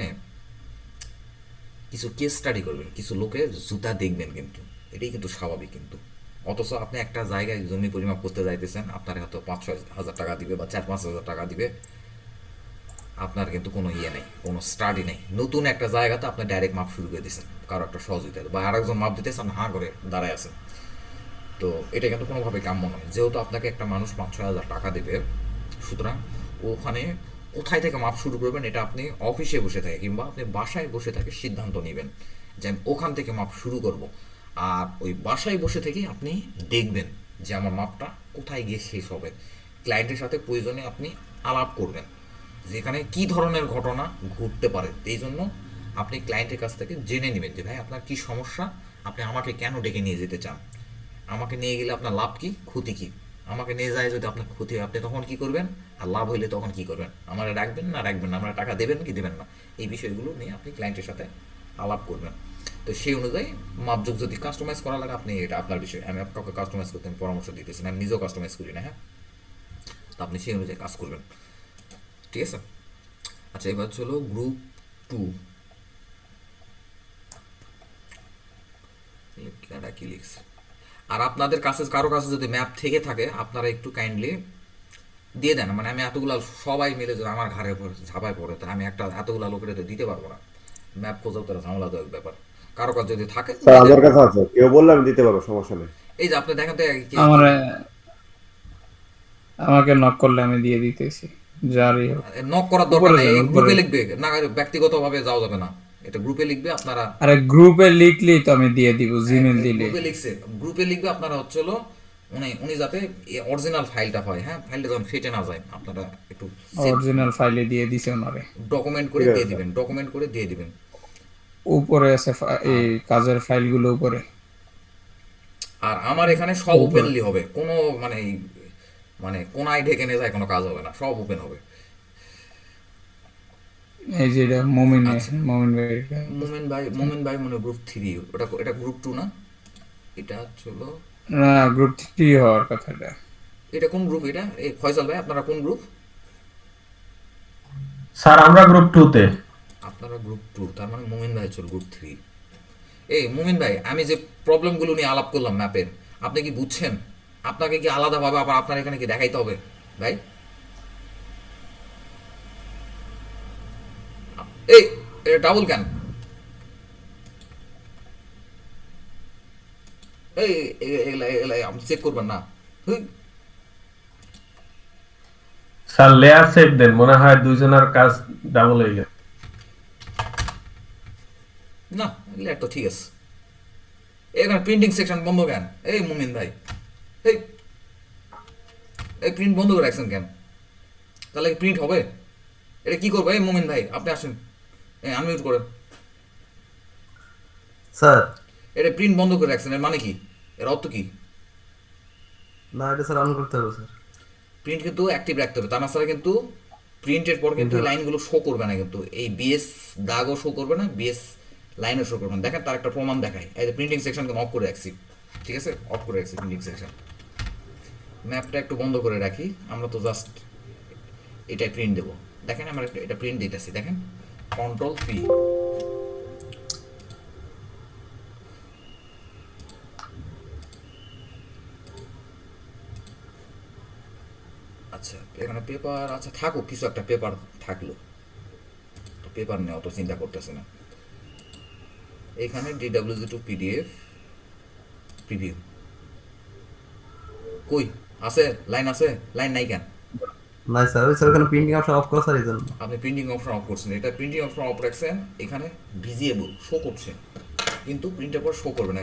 কিছু কেস স্টাডি করবেন, কিছু লোকের জুতা দেখবেন, কিন্তু এটাই কিন্তু স্বাভাবিক। কিন্তু অথচ আপনি একটা জায়গায় জমি পরিমাপ করতে যাইতেছেন, আপনার হয়তো 5-6 হাজার টাকা দিবে বা 4-5 হাজার টাকা দিবে, আপনার কিন্তু কোনো ইয়ে নেই, কোনো স্টাডি নেই। নতুন একটা জায়গাতে আপনি ডাইরেক্ট মাপ শুরু করে দিয়েছেন কারো একটা সহযোগিতা, বা আরেকজন মাপ দিতেছেন, হাঁ করে দাঁড়ায় আছেন। তো এটা কিন্তু কোনোভাবে কাম্য নয়। যেহেতু আপনাকে একটা মানুষ 5-6 হাজার টাকা দেবে, সুতরাং ওখানে কোথায় থেকে মাপ শুরু করবেন এটা আপনি অফিসে বসে থাকে কিংবা আপনি বাসায় বসে থাকে সিদ্ধান্ত নেবেন যে আমি ওখান থেকে মাপ শুরু করব। আর ওই বাসায় বসে থেকেই আপনি দেখবেন যে আমার মাপটা কোথায় গিয়ে শেষ হবে। ক্লায়েন্টের সাথে প্রয়োজনে আপনি আলাপ করবেন যেখানে কি ধরনের ঘটনা ঘটতে পারে। এই জন্য আপনি ক্লায়েন্টের কাছ থেকে জেনে নেবেন যে ভাই আপনার কি সমস্যা, আপনি আমাকে কেন ডেকে নিয়ে যেতে চান, আমাকে নিয়ে গেলে আপনার লাভ কি ক্ষতি কি, আমাকে নিয়ে যায় যদি আপনার ক্ষতি হয় আপনি তখন কি করবেন, আর লাভ হইলে তখন কি করবেন, আমরা রাখবেন না রাখবেন না, আমরা টাকা দেবেন কি দেবেন না, এই বিষয়গুলো নিয়ে আপনি ক্লায়েন্টের সাথে আলাপ করবেন। তো সেই অনুযায়ী মাপযোগ যদি কাস্টমাইজ করা লাগে আপনি এটা আপনার বিষয়, আমি কাউকে কাস্টমাইজ করতে আমি পরামর্শ দিতেছি না, আমি নিজেও কাস্টমাইজ করি না। হ্যাঁ, তো আপনি সেই অনুযায়ী কাজ করবেন, ঠিক আছে। আচ্ছা, এবার চলো গ্রুপ 2 কি লিখছে। আর আপনাদের কাছে কারো কাছে যদি ম্যাপ থেকে থাকে আপনারা একটু কাইন্ডলি দিয়ে দেন, মানে আমি এতগুলো সবাই মিলে যদি আমার ঘাড়ে ঝাঁপায় পড়ে তো আমি একটা এতগুলো লোকের তো দিতে পারবো না, ম্যাপ খোঁজাও তারা ঝামেলাদায়ক ব্যাপার। কারো কাছে যদি থাকে আমার কাছে আছে, কেউ বললে আমি দিতে পারবো, সমস্যা নেই। এই যে আপনি দেখেন তো আমাকে নক করলে আমি দিয়ে দিতেছি, যারই হোক। নক করার দরকার নেই, গ্রুপে লিখবে না, ব্যক্তিগতভাবে যাওয়া যাবে না, এটা গ্রুপে লিখবে আপনারা। আরে গ্রুপে লিখলেই তো আমি দিয়ে দিব, জিমেল দিলে। গ্রুপে লিখছে, গ্রুপে লিখবে আপনারা হচ্ছিল উনি যাতে অরিজিনাল ফাইলটা পায়। হ্যাঁ, ফাইলটা যখন ফেটে না যায় আপনারা একটু অরিজিনাল ফাইলে দিয়ে দিছে ওনারে, ডকুমেন্ট করে দিয়ে দিবেন, ডকুমেন্ট করে দিয়ে দিবেন। উপরে আছে এই কাজের ফাইলগুলো উপরে। আর আমার এখানে সব ওপেনলি হবে, কোনো মানে কোনায় ঢেকে নিয়ে যায় কোনো কাজ হবে না, সব ওপেন হবে। এই যে এটা মোমিন ভাই মনে গ্রুপ 3, এটা গ্রুপ 2 না, এটা চলো না গ্রুপ 3 হওয়ার কথাটা। এটা কোন গ্রুপ? এটা এই ফয়সাল ভাই আপনারা কোন গ্রুপ? স্যার আমরা গ্রুপ 2 তে। আপনারা গ্রুপ 2, তার মানে মুমিন ভাই চল গ্রুপ 3। এই মুমিন ভাই, আমি যে প্রবলেমগুলো নিয়ে আলাপ করলাম ম্যাপের, আপনি কি বুঝছেন? আপনাকে কি আলাদাভাবে আবার আপনার এখানে কি দেখাইতে হবে ভাই? এই এটা ডাবল কেন? এই এগুলা আপনি চেক করবেন না? স্যার লেয়ার সেট দেন, মনে হয় দুইজনের কাজ ডাবল হয়ে গেছে। না লেয়ার তো ঠিক আছে। এখানে প্রিন্টিং সেকশন বন্ধ কেন? এই মুমিন ভাই, এই প্রিন্ট বন্ধ করে রাখছেন কেন? তাহলে কি প্রিন্ট হবে? এটা কি করবো? এই মুমিন ভাই আপনি আসেন, আনমিউট করেন স্যার। এটা প্রিন্ট বন্ধ করে রাখছেন, এর মানে কি? এর অর্থ কি? না এটা স্যার অন করতে হবে স্যার। প্রিন্ট কিন্তু অ্যাক্টিভ রাখতে হবে, তা না ছাড়া কিন্তু প্রিন্টের পর কিন্তু এই লাইনগুলো শো করবে না, কিন্তু এই বিএস দাগও শো করবে না, বিএস লাইনও শো করবে না। দেখেন তার একটা প্রমাণ দেখায়, এই যে প্রিন্টিং সেকশন অফ করে রাখছি, ঠিক আছে, অফ করে রাখছি প্রিন্টিং সেকশন। ম্যাপটা একটু বন্ধ করে রাখি, আমরা তো জাস্ট এটাই প্রিন্ট দেবো। দেখেন আমরা এটা প্রিন্ট দিতেছি, দেখেন কন্ট্রোল পি। আচ্ছা এখানে পেপার, আচ্ছা থাকুক, কিছু একটা পেপার থাকলো, তো পেপার নিয়ে অত চিন্তা করতেছে না। এখানে DWG2 PDF প্রিভিউ কই আছে? লাইন আছে? লাইন নাই কেন? না স্যার, ওই স্যার ওখানে প্রিন্টিং অপশন অফ করা স্যার, এই জন্য। আপনি প্রিন্টিং অপশন অফ করছেন, এটা প্রিন্টিং অপশন অফ রাখছেন, এখানে ভিজিয়েবল শো করছে কিন্তু প্রিন্টের পর শো করবে না।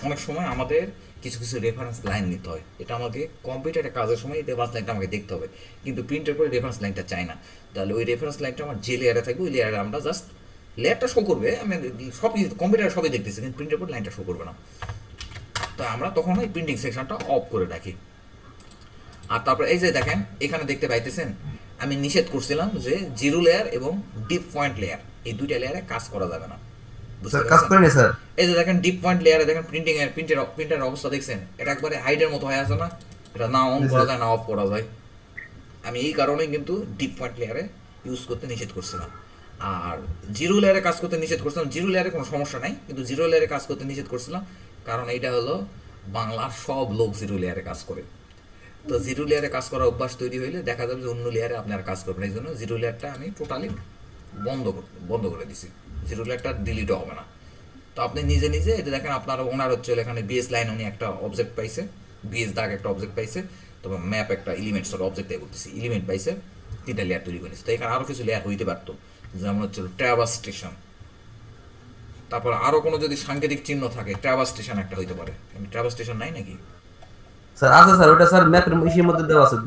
অনেক সময় আমাদের কিছু কিছু রেফারেন্স লাইন নিতে হয়, এটা আমাকে কম্পিউটারে কাজের সময় রেফারেন্স লাইনটা আমাকে দেখতে হবে, কিন্তু প্রিন্টের পরে রেফারেন্স লাইনটা চাই না। তাহলে ওই রেফারেন্স লাইনটা আমার যে লেয়ারে থাকবে ওই লেয়ারে আমরা জাস্ট লেয়ারটা শো করবে, আমি সব কম্পিউটারে সবই দেখতেছি, কিন্তু প্রিন্টের পর লাইনটা শো করবে না। তো আমরা তখন ওই প্রিন্টিং সেকশনটা অফ করে রাখি। আর তারপরে এই যে দেখেন এখানে দেখতে পাইতেছেন আমি নিষেধ করছিলাম যে জিরো লেয়ার এবং ডিপ পয়েন্ট লেয়ার, এই দুইটা লেয়ারে কাজ করা যাবে না। স্যার কাজ করেনি স্যার। এই যে দেখেন ডিপ পয়েন্ট লেয়ারে দেখেন প্রিন্টের অবস্থা দেখছেন, এটা একবারে হাইডের মতো হয়ে আছে না, এটা না অন করা যায় না অফ করা যায়। আমি এই কারণে কিন্তু ডিপ পয়েন্ট লেয়ারে ইউজ করতে নিষেধ করছিলাম, আর জিরো লেয়ারে কাজ করতে নিষেধ করছিলাম। জিরো লেয়ারে কোনো সমস্যা নাই, কিন্তু জিরো লেয়ারে কাজ করতে নিষেধ করছিলাম কারণ এইটা হলো বাংলার সব লোক জিরো লেয়ারে কাজ করে। তো জিরো লেয়ারে কাজ করার অভ্যাস তৈরি হইলে দেখা যাবে যে অন্য লেয়ারে আপনারা কাজ করবেন, এই জন্য জিরো লেয়ারটা আমি টোটালি বন্ধ করে দিছি, জিরো লেয়ারটা ডিলিটও হবে না। তো আপনি নিজে নিজে এটা দেখেন আপনার ওনার হচ্ছে এখানে বিএস লাইন উনি একটা অবজেক্ট পাইছে, বিএস দাগ একটা অবজেক্ট পাইছে, তবে ম্যাপ একটা এলিমেন্টস অবজেক্ট বলতেছি এলিমেন্ট পাইছে, 3টা লেয়ার তৈরি করেছে। তো এখানে আরও কিছু লেয়ার হইতে পারতো, যেমন হচ্ছে ট্রাভার্স স্টেশন, তারপর আরও কোনো যদি সাংকেতিক চিহ্ন থাকে ট্রাভার্স স্টেশন একটা হইতে পারে। ট্রাভার্স স্টেশন নাই নাকি স্যার আছে স্যার, ওটা স্যার ম্যাপের ইসের মধ্যে দেওয়া আছে।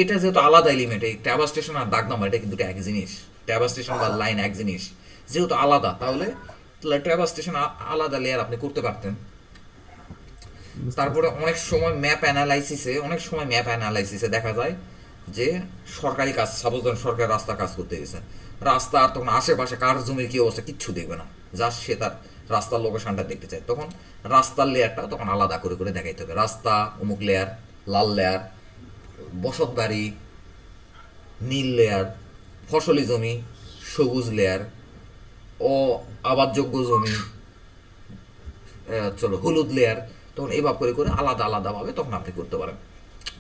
এটা যেহেতু আলাদা এলিমেন্ট, এই ট্যাব স্টেশন আর দাগ নাম্বার এটা কিন্তু এক জিনিস। ট্যাব স্টেশন বা লাইন এক জিনিস, যেহেতু আলাদা তাহলে ট্যাব স্টেশন আলাদা লেয়ার আপনি করতে পারতেন। তারপরে অনেক সময় ম্যাপ অ্যানালাইসিসে দেখা যায় যে সরকারি কাজ, সাপোজ ধরেন সরকার রাস্তা কাজ করতে গেছে, রাস্তা আর তখন আশেপাশে কার জমির কি অবস্থা কিচ্ছু দেখবে না, জাস্ট সে তার রাস্তার লোকেশনটা দেখতে চায়, তখন রাস্তার লেয়ারটা তখন আলাদা করে করে দেখাইতে হবে। রাস্তা অমুক লেয়ার, লাল লেয়ার, বসত বাড়ি নীল লেয়ার, ফসলি জমি সবুজ লেয়ার, ও আবাদযোগ্য জমি চলো হলুদ লেয়ার, তখন এইভাবে করে করে আলাদা আলাদাভাবে তখন আপনি করতে পারেন।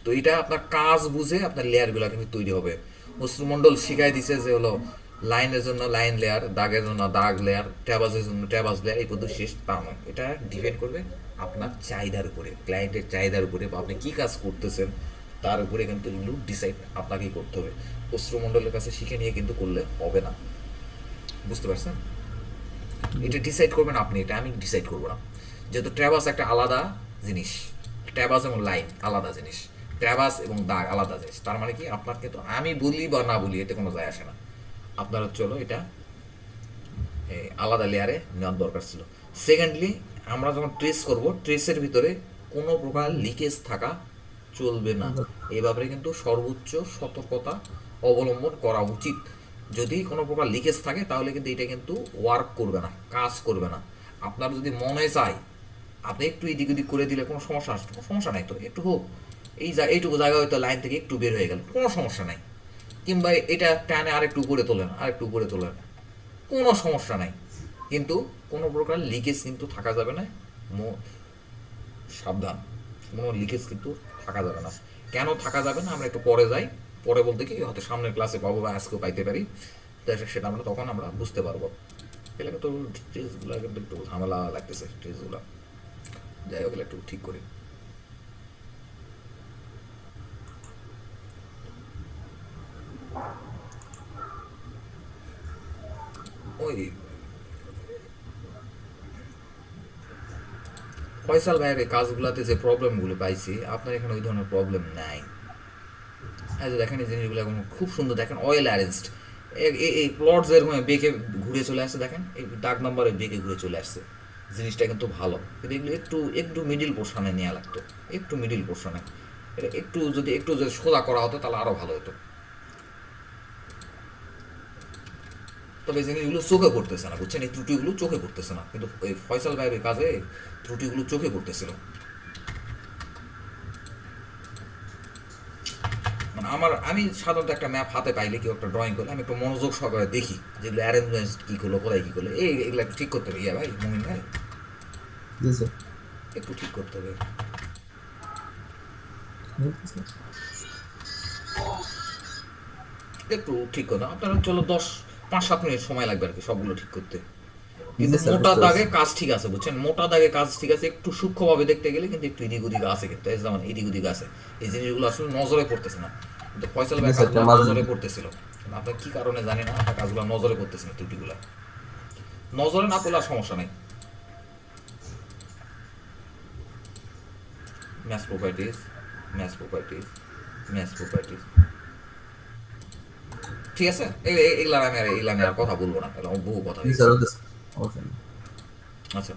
তো এটা আপনার কাজ বুঝে আপনার লেয়ারগুলো কিন্তু তৈরি হবে। মুসলমন্ডল শিখাই দিছে যে হলো লাইনের জন্য লাইন লেয়ার, দাগের জন্য দাগ লেয়ার, ট্যাবাজের জন্য ট্যাবাজ লেয়ার, এই পদ্ধতি শেষ তা নয়। এটা ডিপেন্ড করবে আপনার চাহিদার উপরে, ক্লায়েন্টের চাহিদার উপরে, বা আপনি কী কাজ করতেছেন তার উপরে কিন্তু এগুলো ডিসাইড আপনাকেই করতে হবে। অস্ত্রমণ্ডলের কাছে শিখে নিয়ে কিন্তু করলে হবে না, বুঝতে পারছেন? এটা ডিসাইড করবেন আপনি, এটা আমি ডিসাইড করবো না। যেহেতু ট্র্যাভাস একটা আলাদা জিনিস, ট্র্যাভাস এবং লাইন আলাদা জিনিস, ট্র্যাভাস এবং দাগ আলাদা জিনিস, তার মানে কি আপনার কিন্তু আমি বলি বা না বলি এতে কোনো যায় আসে না, আপনার চলো এটা আলাদা লেয়ারে নেওয়ার দরকার ছিল। সেকেন্ডলি আমরা যখন ট্রেস করব, ট্রেসের ভিতরে কোনো প্রকার লিকেজ থাকা চলবে না, এই ব্যাপারে কিন্তু সর্বোচ্চ সতর্কতা অবলম্বন করা উচিত। যদি কোনো প্রকার লিকেজ থাকে তাহলে কিন্তু এটা কিন্তু ওয়ার্ক করবে না, কাজ করবে না। আপনার যদি মনে চায় আপনি একটু এদিক ওদিক করে দিলে কোনো সমস্যা আসবে, কোনো সমস্যা নাই, তো একটু হোক এইটুকু জায়গা হয়তো লাইন থেকে একটু বের হয়ে গেল, কোনো সমস্যা নাই। কিংবা এটা টানে আরেকটু উপরে তোলেন, আরেকটু উপরে তোলেন, কোনো সমস্যা নাই, কিন্তু কোনো প্রকার লিকেজ কিন্তু থাকা যাবে না। সাবধান, কোনো লিকেজ কিন্তু থাকা যাবে না। কেন থাকা যাবে না আমরা একটু পরে যাই, পরে বলতে কি হয়তো সামনের ক্লাসে পাবো বা আজকেও পাইতে পারি, সেটা আমরা তখন আমরা বুঝতে পারবো। এলাকা তো ট্রেসগুলো কিন্তু একটু ঝামেলা লাগতেছে, ট্রেসগুলো যাই হোক একটু ঠিক করি। ওই ফয়সাল ভাইয়ের এই কাজগুলোতে যে প্রবলেমগুলো পাইছি আপনার এখানে ওই ধরনের প্রবলেম নাই। হ্যাঁ, দেখেন এই জিনিসগুলো এখন খুব সুন্দর, দেখেন ওয়েল অ্যারেঞ্জড, এই প্লট যেরকম বেঁকে ঘুরে চলে আসছে, দেখেন এই দাগ নম্বরে বেঁকে ঘুরে চলে আসছে, জিনিসটা কিন্তু ভালো। কিন্তু এগুলো একটু একটু মিডিল পোর্শনে নেওয়া লাগতো, একটু মিডিল পোর্শনে, এটা একটু যদি সোজা করা হতো তাহলে আরও ভালো হতো। তবে এই জিনিসগুলো চোখে পড়তেছে না, বুঝছেন, এই ত্রুটিগুলো চোখে পড়তেছে না, কিন্তু ওই ফয়সাল ভাইয়ের কাজে ত্রুটিগুলো চোখে পড়তেছিল। মানে আমি সাধারণত একটা ম্যাপ হাতে পাইলে কেউ একটা ড্রয়িং করলে আমি একটু মনোযোগ সহকারে দেখি যেগুলো অ্যারেঞ্জমেন্ট কী করলো, কোথায় কী করলো, এগুলো একটু ঠিক করতে হবে। ভাই মুমিন ভাই একটু ঠিক করতে হবে, একটু ঠিক করতে আপনার চলো 5-7 মিনিট সময় লাগবে আর কি সবগুলো ঠিক করতে। কিন্তু মোটা দাগে কাজ ঠিক আছে, বুঝছেন, মোটা দাগে কাজ ঠিক আছে, একটু সূক্ষ্মভাবে দেখতে গেলে কিন্তু একটু এদিক ওদিক আছে, কিন্তু যেমন এদিক ওদিক আছে, এই জিনিসগুলো আসলে নজরে পড়তেছে না। কিন্তু ফয়সাল ভাই কাজগুলো নজরে পড়তেছিল, আপনার কি কারণে জানি না, আপনার কাজগুলো নজরে পড়তেছে না, ত্রুটিগুলো নজরে না পড়লে সমস্যা নেই। Match properties, match properties, match properties, ঠিক আছে, এগুলা আমি আর কথা বলবো না, বহু কথা হয়েছে। আচ্ছা,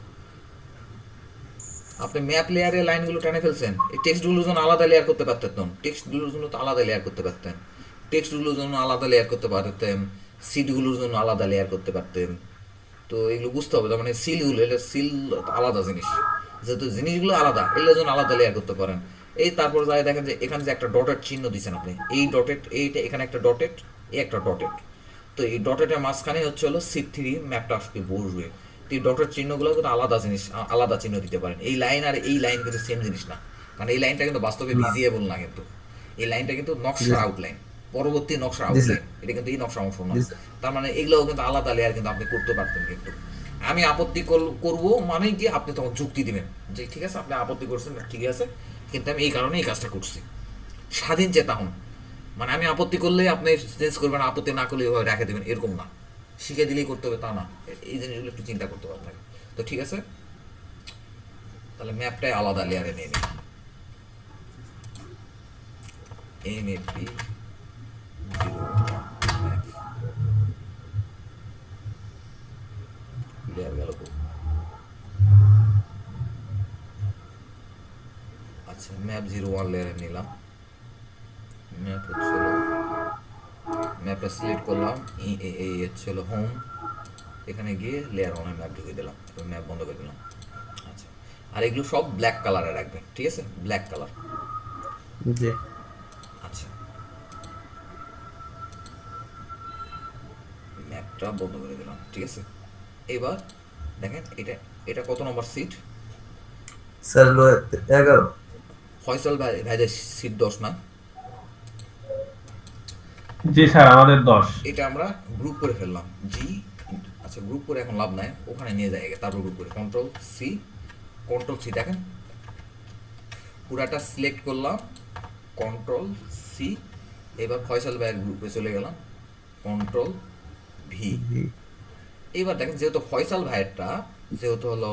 আপনি ম্যাপ লেয়ারে লাইনগুলো টেনে ফেলছেন, এই টেক্সটগুলোর জন্য আলাদা লেয়ার করতে পারতেন, টেক্সটগুলোর জন্য তো আলাদা লেয়ার করতে পারতেন, টেক্সটগুলোর জন্য আলাদা লেয়ার করতে পারতেন, সিটগুলোর জন্য আলাদা লেয়ার করতে পারতেন। তো এগুলো বুঝতে হবে, তার মানে সিলগুলো, এটা সিল আলাদা জিনিস, যেহেতু জিনিসগুলো আলাদা, এগুলোর জন্য আলাদা লেয়ার করতে পারেন। এই তারপর যাই দেখেন যে এখানে যে একটা ডটের চিহ্ন দিচ্ছেন আপনি, এই ডটেড, এইটা এখানে একটা ডটেড, এই একটা ডটেড, তো এই ডটেটের মাঝখানে হচ্ছে হলো C3 ম্যাপটা আসবে বসবে। তো এই ডটের চিহ্নগুলো কিন্তু আলাদা জিনিস, আলাদা চিহ্ন দিতে পারেন। এই লাইন আর এই লাইন কিন্তু সেম জিনিস না, কারণ এই লাইনটা কিন্তু বাস্তবে ভিজিয়েবল না, কিন্তু এই লাইনটা কিন্তু নকশার আউটলাইন, পরবর্তী নকশার আউটলাইন, এটা কিন্তু এই নকশা অংশ না। তার মানে এগুলোও কিন্তু আলাদা লেয়ার কিন্তু আপনি করতে পারতেন। কিন্তু আমি আপত্তি করবো মানে কি আপনি তখন যুক্তি দিবেন যে ঠিক আছে আপনি আপত্তি করছেন, ঠিক আছে, কিন্তু আমি এই কারণে এই কাজটা করছি, স্বাধীন চেতা হন। মানে আমি আপত্তি করলে আপনি চেঞ্জ করবেন, আপত্তি না করলে ওইভাবে রেখে দেবেন, এরকম না, শিখে দিলেই করতে হবে তা না, এই জিনিসগুলো একটু চিন্তা করতে হবে আপনাকে। তো ঠিক আছে, তাহলে ম্যাপটাই আলাদা লেয়ারে নিয়ে নিন। MAP 01 ম্যাপ লেয়ার গেল। আচ্ছা ম্যাপ 01 লেয়ারে নিলাম, ম্যাপ হচ্ছে ম্যাপটা সিলেক্ট করলাম, এই হচ্ছে হলো হোম, এখানে গিয়ে লেয়ার ওয়ানে ম্যাপ ঢুকিয়ে দিলাম, ম্যাপ বন্ধ করে দিলাম। আচ্ছা আর এগুলো সব ব্ল্যাক কালারে রাখবেন, ঠিক আছে, ব্ল্যাক কালার। জি আচ্ছা ম্যাপটা বন্ধ করে দিলাম, ঠিক আছে। এবার দেখেন এটা এটা কত নম্বর সিট? স্যার 11। ফয়সাল ভাইদের সিট 10 না? জি স্যার আমাদের 10। এটা আমরা গ্রুপ করে ফেললাম জি। আচ্ছা গ্রুপ করে এখন লাভ নাই, ওখানে নিয়ে যায় তারপর গ্রুপ করে কন্ট্রোল সি দেখেন পুরাটা সিলেক্ট করলাম, কন্ট্রোল সি। এবার ফয়সাল ভাইয়ের গ্রুপে চলে গেলাম, কন্ট্রোল ভি। এবার দেখেন যেহেতু ফয়সাল ভাইয়েরটা যেহেতু হলো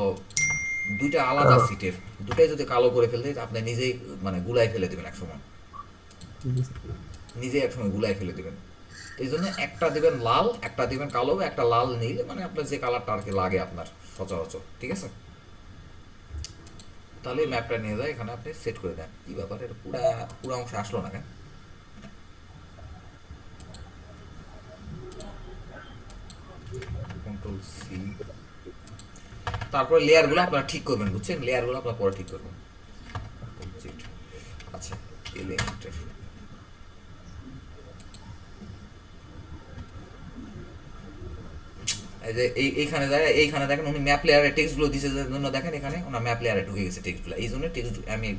দুইটা আলাদা সিটের, দুটাই যদি কালো করে ফেলতে আপনি নিজেই মানে গুলাই ফেলে দেবেন একসময়, নিজেই একসময় গুলাই ফেলে দেবেন। এই জন্য একটা দিবেন লাল, একটা দিবেন কালো, একটা লাল নীল, মানে আপনার যে কালারটা আর কি লাগে আপনার সচরাচর, ঠিক আছে। তাহলে ম্যাপটা নিয়ে যায় এখানে আপনি সেট করে দেন। কি ব্যাপার এটা পুরো অংশ আসলো না কেন? Control C. তারপরে লেয়ারগুলো আপনারা ঠিক করবেন, বুঝছেন, লেয়ারগুলো আপনারা পরে ঠিক করবেন। আচ্ছা এলিমেন্টের এই যে এইখানে যায়, এইখানে দেখেন উনি ম্যাপ লেয়ারে টেক্সটগুলো দিছে জন্য দেখেন এখানে ওনার ম্যাপ লেয়ারে ঢুকে গেছে টেক্সটগুলো। এই জন্য টেক্সট আমি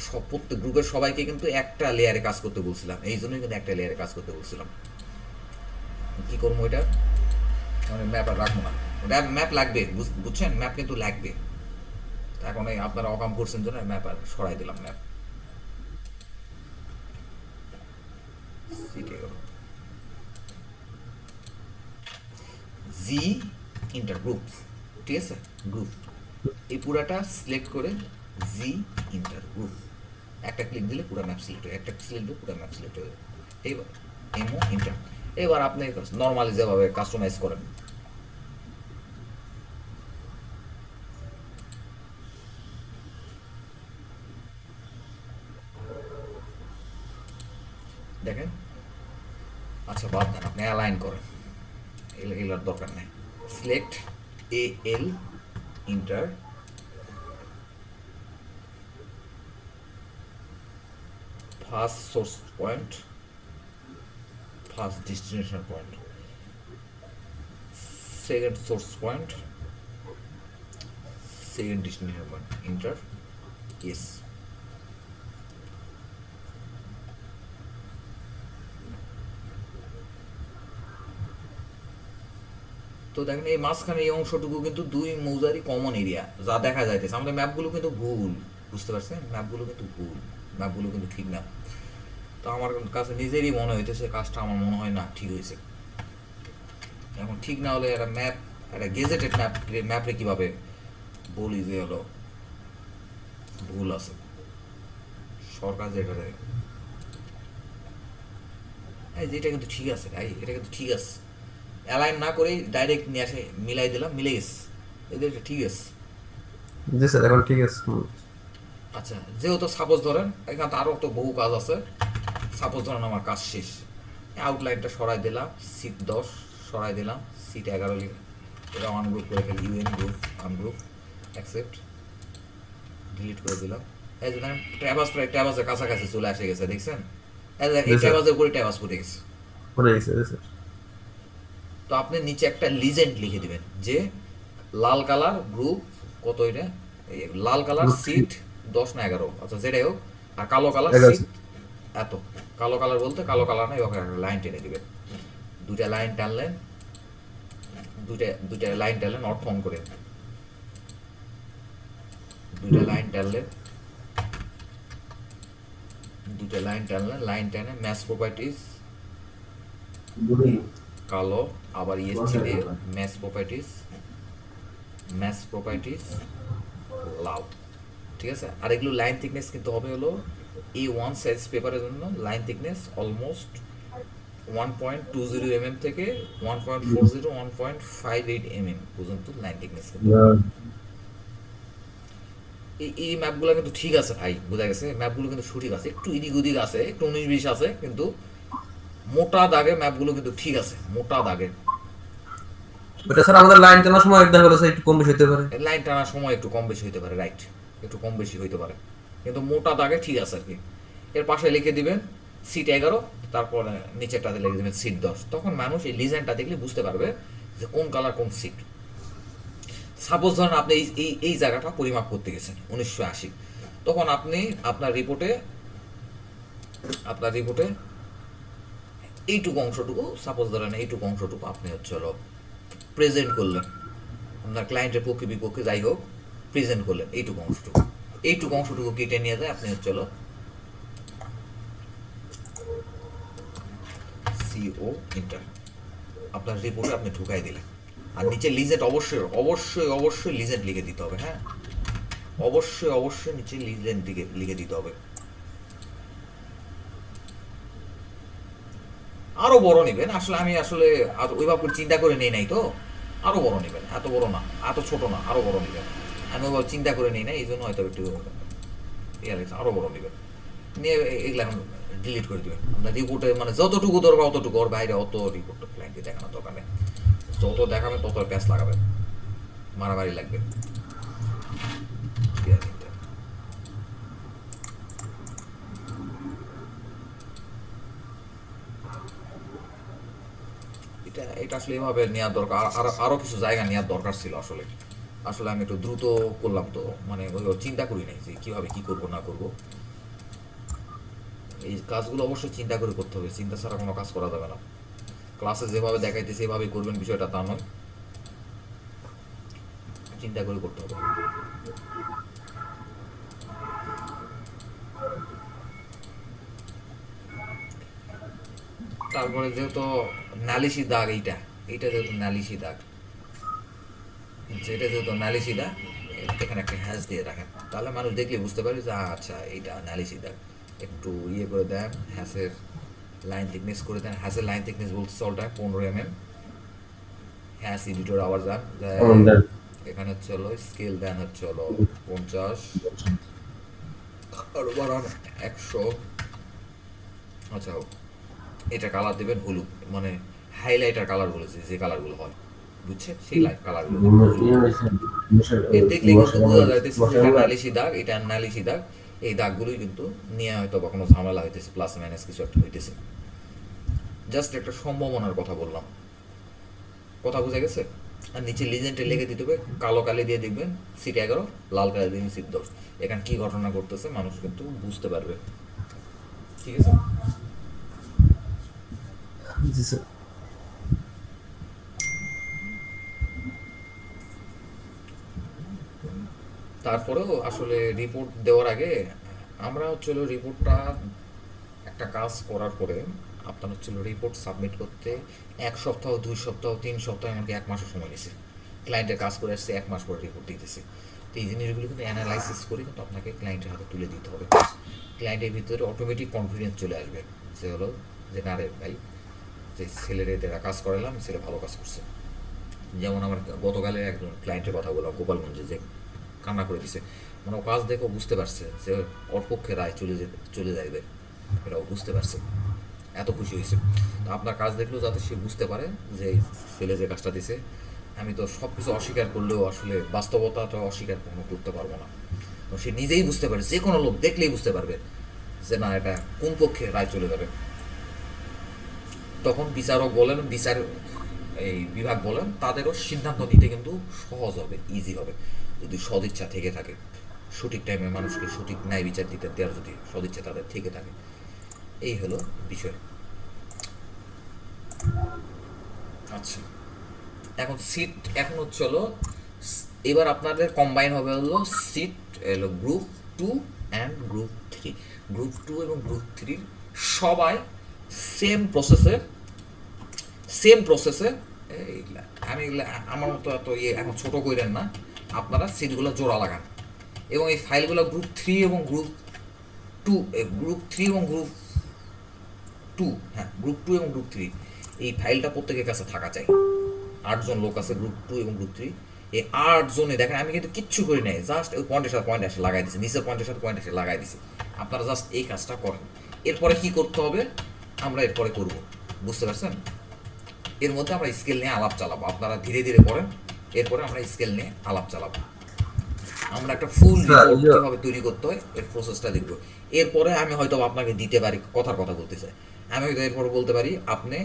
সব প্রত্যেক গ্রুপের সবাইকে কিন্তু একটা লেয়ারে কাজ করতে বলছিলাম, এই জন্যই কিন্তু একটা লেয়ারে কাজ করতে বলছিলাম। কি করবো এটা মানে ম্যাপ আর রাখবো না, ম্যাপ লাগবে, বুঝছেন, ম্যাপ কিন্তু লাগবে। এখন এই আপনারা অকাম করছেন জন্য ম্যাপ আর সরাই দিলাম, ম্যাপ জি ইন্টার গ্রুপ, ঠিক আছে, গ্রুপ। এই পুরাটা সিলেক্ট করে জি ইন্টার গ্রুপ, একটা ক্লিক দিলে পুরো ম্যাপ সিলেক্ট হয়ে, একটা সিলেক্ট দিলে পুরো ম্যাপ সিলেক্ট হয়ে যাবে। এইবার এমও ইন্টার। এবার আপনি নর্মালি যেভাবে কাস্টমাইজ করেন দেখেন। আচ্ছা বাদ দেন, আপনি অ্যালাইন করেন, এগুলোর দরকার নেই। Select L enter first source point, first destination point, second source point, second destination point, enter yes. তো দেখেন এই মাঝখানে এই অংশটুকু কিন্তু দুই মৌজারই কমন এরিয়া, যা দেখা যাইতেছে। আমাদের ম্যাপগুলো কিন্তু ভুল, বুঝতে পারছেন, ম্যাপগুলো কিন্তু ভুল, ম্যাপগুলো কিন্তু ঠিক না। তো আমার কাছে নিজেরই মনে হইতেছে কাজটা আমার মনে হয় না ঠিক হয়েছে। এখন ঠিক না হলে একটা ম্যাপ, একটা গেজেটেড ম্যাপে কীভাবে বলি যে হলো ভুল আছে, সরকার যেটা দেয় যেটা কিন্তু ঠিক আছে ভাই, এটা কিন্তু ঠিক আছে। অ্যালাইন না করেই ডাইরেক্ট নিয়ে আসে মিলাই দিলাম, মিলে গেছে, এদের ঠিক আছে। জি স্যার এখন ঠিক আছে। আচ্ছা যেহেতু সাপোজ ধরেন এখানে তো আরও তো বহু কাজ আছে, সাপোজ ধরেন আমার কাজ শেষ, আউটলাইনটা সরাই দিলাম, সিট 10 সরাই দিলাম, সিট 11 লিখে এটা আনগ্রুপ করে ফেলি, UN group ungroup accept delete করে দিলাম। এই যে দেখেন ট্যাবাস প্রায় ট্যাবাসের কাছাকাছি চলে আসে গেছে, দেখছেন, এই ট্যাবাসের উপরে ট্যাবাস পড়ে গেছে। তো আপনি নিচে একটা লিজেন্ড লিখে দিবেন যে লাল কালার গ্রুপ কত, এটা লাল কালার সিট 10 না 11, আচ্ছা যেটাই হোক, আর কালো কালার সিট এত। কালো কালার বলতে কালো কালার না, ওখানে একটা লাইন টেনে দিবেন, দুইটা লাইন টানলেন, দুইটা লাইন টানলেন, অর্থ অন করে দুইটা লাইন টানলেন, দুইটা লাইন টানলেন, লাইন টানে ম্যাচ প্রপার্টিজ কালো, আবার ইএসটি দিয়ে ম্যাচ প্রপার্টিজ লাল, ঠিক আছে। আর এগুলো লাইন থিকনেস কিন্তু হবে হলো A1 সাইজ পেপারের জন্য লাইন থিকনেস অলমোস্ট 1.20 mm থেকে 1.40 1.58 mm পর্যন্ত লাইন থিকনেস। এই ম্যাপগুলো কিন্তু ঠিক আছে ভাই, বোঝা গেছে, ম্যাপগুলো কিন্তু সঠিক আছে, একটু ইদিক উদিক আছে, একটু 19-20 আছে, কিন্তু মোটা দাগে ম্যাপগুলো কিন্তু ঠিক আছে, মোটা দাগে। ওটা স্যার আমাদের লাইন টানার সময় দেখা গেছে একটু কম বেশি হতে পারে, লাইন টানার সময় একটু কম বেশি হতে পারে, রাইট, একটু কম বেশি হইতে পারে, কিন্তু মোটা দাগে ঠিক আছে আর কি। এর পাশে লিখে দিবেন সিট 11, তারপর নিচেরটাতে লিখে দিবেন সিট 10। তখন মানুষ এই লিজেন্ডটা দেখলে বুঝতে পারবে যে কোন কালার কোন সিট। সাপোজ ধরেন আপনি এই জায়গাটা পরিমাপ করতে গেছেন 1980, তখন আপনি আপনার রিপোর্টে এইটুকু অংশটুকু, সাপোজ ধরেন এইটুকু অংশটুকু আপনি হচ্ছে প্রেজেন্ট করলেন, আপনার ক্লায়েন্টের পক্ষে বিপক্ষে যাই হোক প্রেজেন্ট করলেন এইটুকু অংশটুকু কেটে নিয়ে যায় আপনি হচ্ছে CO ইন্টার আপনার রিপোর্টে আপনি ঢুকাই দিলেন। আর নিচে লিজেন্ড অবশ্যই লিজেন্ড লিখে দিতে হবে, হ্যাঁ, অবশ্যই নিচে লিজেন্ড লিখে দিতে হবে। আরো বড় নেবেন, আসলে আমি ওইভাবে চিন্তা করে নেই নাই, তো আরো বড় নেবেন, এত বড় না, এত ছোট না, আরো বড় নেবেন। আমি ওইভাবে চিন্তা করে নেই নাই, এই জন্য হয়তো একটু আরো বড় নেবেন, নিয়ে এগুলা এখন ডিলিট করে দেবেন। আপনার রিপোর্টে মানে যতটুকু দরকার অতটুকু, ওর বাইরে অত রিপোর্টটা ক্লায়েন্টকে দেখানোর দরকার নেই, যত দেখাবেন তত প্যাচ লাগাবেন, মারামারি লাগবে। এটা আসলে এভাবে নেওয়ার দরকার, আরো কিছু জায়গা নেওয়ার দরকার ছিল। আসলে আমি একটু দ্রুত করলাম, তো মানে ওই চিন্তা করি নাই যে কিভাবে কি করবো না করবো। এই কাজগুলো অবশ্যই চিন্তা করে করতে হবে, চিন্তা ছাড়া কোনো কাজ করা যাবে না। ক্লাসে যেভাবে দেখাইতেছে এভাবে করবেন বিষয়টা তা নয়, চিন্তা করে করতে হবে। তারপরে যেহেতু নালিশি দাগ, এইটা যেহেতু নালিশি দাগ, এখানে একটা হ্যাশ দিয়ে রাখেন, তাহলে মানুষ দেখলে বুঝতে পারে যে আচ্ছা এইটা নালিশি দাগ। একটু ইয়ে করে দেন, হ্যাশের লাইন থিকনেস করে দেন, হ্যাশের লাইন থিকনেস বলতে চলটা 15 mm। হ্যাশ এডিটর আবার যান, এখানে হচ্ছে স্কেল দেন হচ্ছে 50, আরো বাড়ান 100। আচ্ছা, এটা কালার দেবেন হলুদ, মানে হাইলাইটার কালার বলেছে, যে কালারগুলো হয়, বুঝছেন, সেই কালারগুলো দেখলে কিন্তু বোঝা যাইতেছে এটা নালিশি দাগ, এটা নালিশি দাগ। এই দাগগুলোই কিন্তু নিয়ে হয়তো বা কোনো ঝামেলা হইতেছে, প্লাস মাইনাস কিছু একটা হইতেছে। জাস্ট একটা সম্ভাবনার কথা বললাম, কথা বোঝা গেছে। আর নিচে লিজেন্ডে লিখে দিতে হবে, কালো কালি দিয়ে দেখবেন সিট 11, লাল কালি দিয়ে সিট 10। এখানে কি ঘটনা করতেছে মানুষ কিন্তু বুঝতে পারবে, ঠিক আছে। জি স্যার। তারপরেও আসলে রিপোর্ট দেওয়ার আগে আমরা রিপোর্টটা একটা কাজ করার পরে আপনার রিপোর্ট সাবমিট করতে 1 সপ্তাহ, 2 সপ্তাহ, 3 সপ্তাহ, এমনকি 1 মাসও সময় নিয়েছে। ক্লায়েন্টের কাজ করে আসছে 1 মাস পরে রিপোর্ট দিতেছে। তো এই জিনিসগুলো কিন্তু অ্যানালাইসিস করে কিন্তু আপনাকে ক্লায়েন্টের হাতে তুলে দিতে হবে। ক্লায়েন্টের ভিতরে অটোমেটিক কনফিডেন্স চলে আসবে, সে হলো যে না রে ভাই, যে ছেলের এরা কাজ করালাম, ছেলে ভালো কাজ করছে। যেমন আমার গতকালে একজন ক্লায়েন্টের কথা বললাম গোপালগঞ্জে, যে কান্না করে দিছে, মানে ও কাজ দেখে বুঝতে পারছে যে ওর পক্ষে রায় চলে যাবে, এটা ও বুঝতে পারছে, এত খুশি হয়েছে। তো আপনার কাজ দেখলেও যাতে সে বুঝতে পারে যে ছেলে যে কাজটা দিছে, আমি তো সব কিছু অস্বীকার করলেও আসলে বাস্তবতাটা অস্বীকার কখনো করতে পারবো না। তো সে নিজেই বুঝতে পারে, যে কোনো লোক দেখলেই বুঝতে পারবে যে না এটা কোন পক্ষে রায় চলে যাবে। তখন বিচারক বলেন, বিচার এই বিভাগ বলেন, তাদেরও সিদ্ধান্ত নিতে কিন্তু সহজ হবে, ইজি হবে, যদি সদিচ্ছা থেকে থাকে, সঠিক টাইমে মানুষকে সঠিক ন্যায় বিচার দিতে দেওয়ার যদি সদিচ্ছা তাদের থেকে থাকে। এই হলো বিষয়। আচ্ছা, এখন সিট এখন এবার আপনাদের কম্বাইন হবে seat group 2 and group 3। Group 2 এবং গ্রুপ 3 সবাই সেম প্রসেসে আমি এগুলা আমার মতো এত এখন ছোট করেন না, আপনারা সিটগুলো জোড়া লাগান এবং এই ফাইলগুলো গ্রুপ 3 এবং গ্রুপ টু, গ্রুপ 3 এবং গ্রুপ 2, হ্যাঁ গ্রুপ 2 এবং গ্রুপ 3 এই ফাইলটা প্রত্যেকের কাছে থাকা চাই। 8 জন লোক আছে গ্রুপ 2 এবং গ্রুপ 3, এই 8 জনে দেখেন আমি কিন্তু কিচ্ছু করি নাই, জাস্ট ওই পয়েন্টের সাথে পয়েন্ট এসে লাগাই দিছি, নিচের পয়েন্টের সাথে পয়েন্ট এসে লাগাই দিছি। আপনারা জাস্ট এই কাজটা করেন। এরপরে কি করতে হবে আমরা এরপরে করব, বুঝতে পারছেন? এর মধ্যে আমরা স্কেল নিয়ে আলাপ চালাবো, আপনারা ধীরে ধীরে করেন, এরপরে আমরা স্কেল নিয়ে আলাপ চালাবো। আমরা একটা ফুল রিপোর্ট কিভাবে তৈরি করতে হয় এর প্রসেসটা দেখব। এরপরে আমি হয়তো আপনাকে দিতে পারি, কথার কথা বলতে চাই, আমি হয়তো এরপরে বলতে পারি আপনি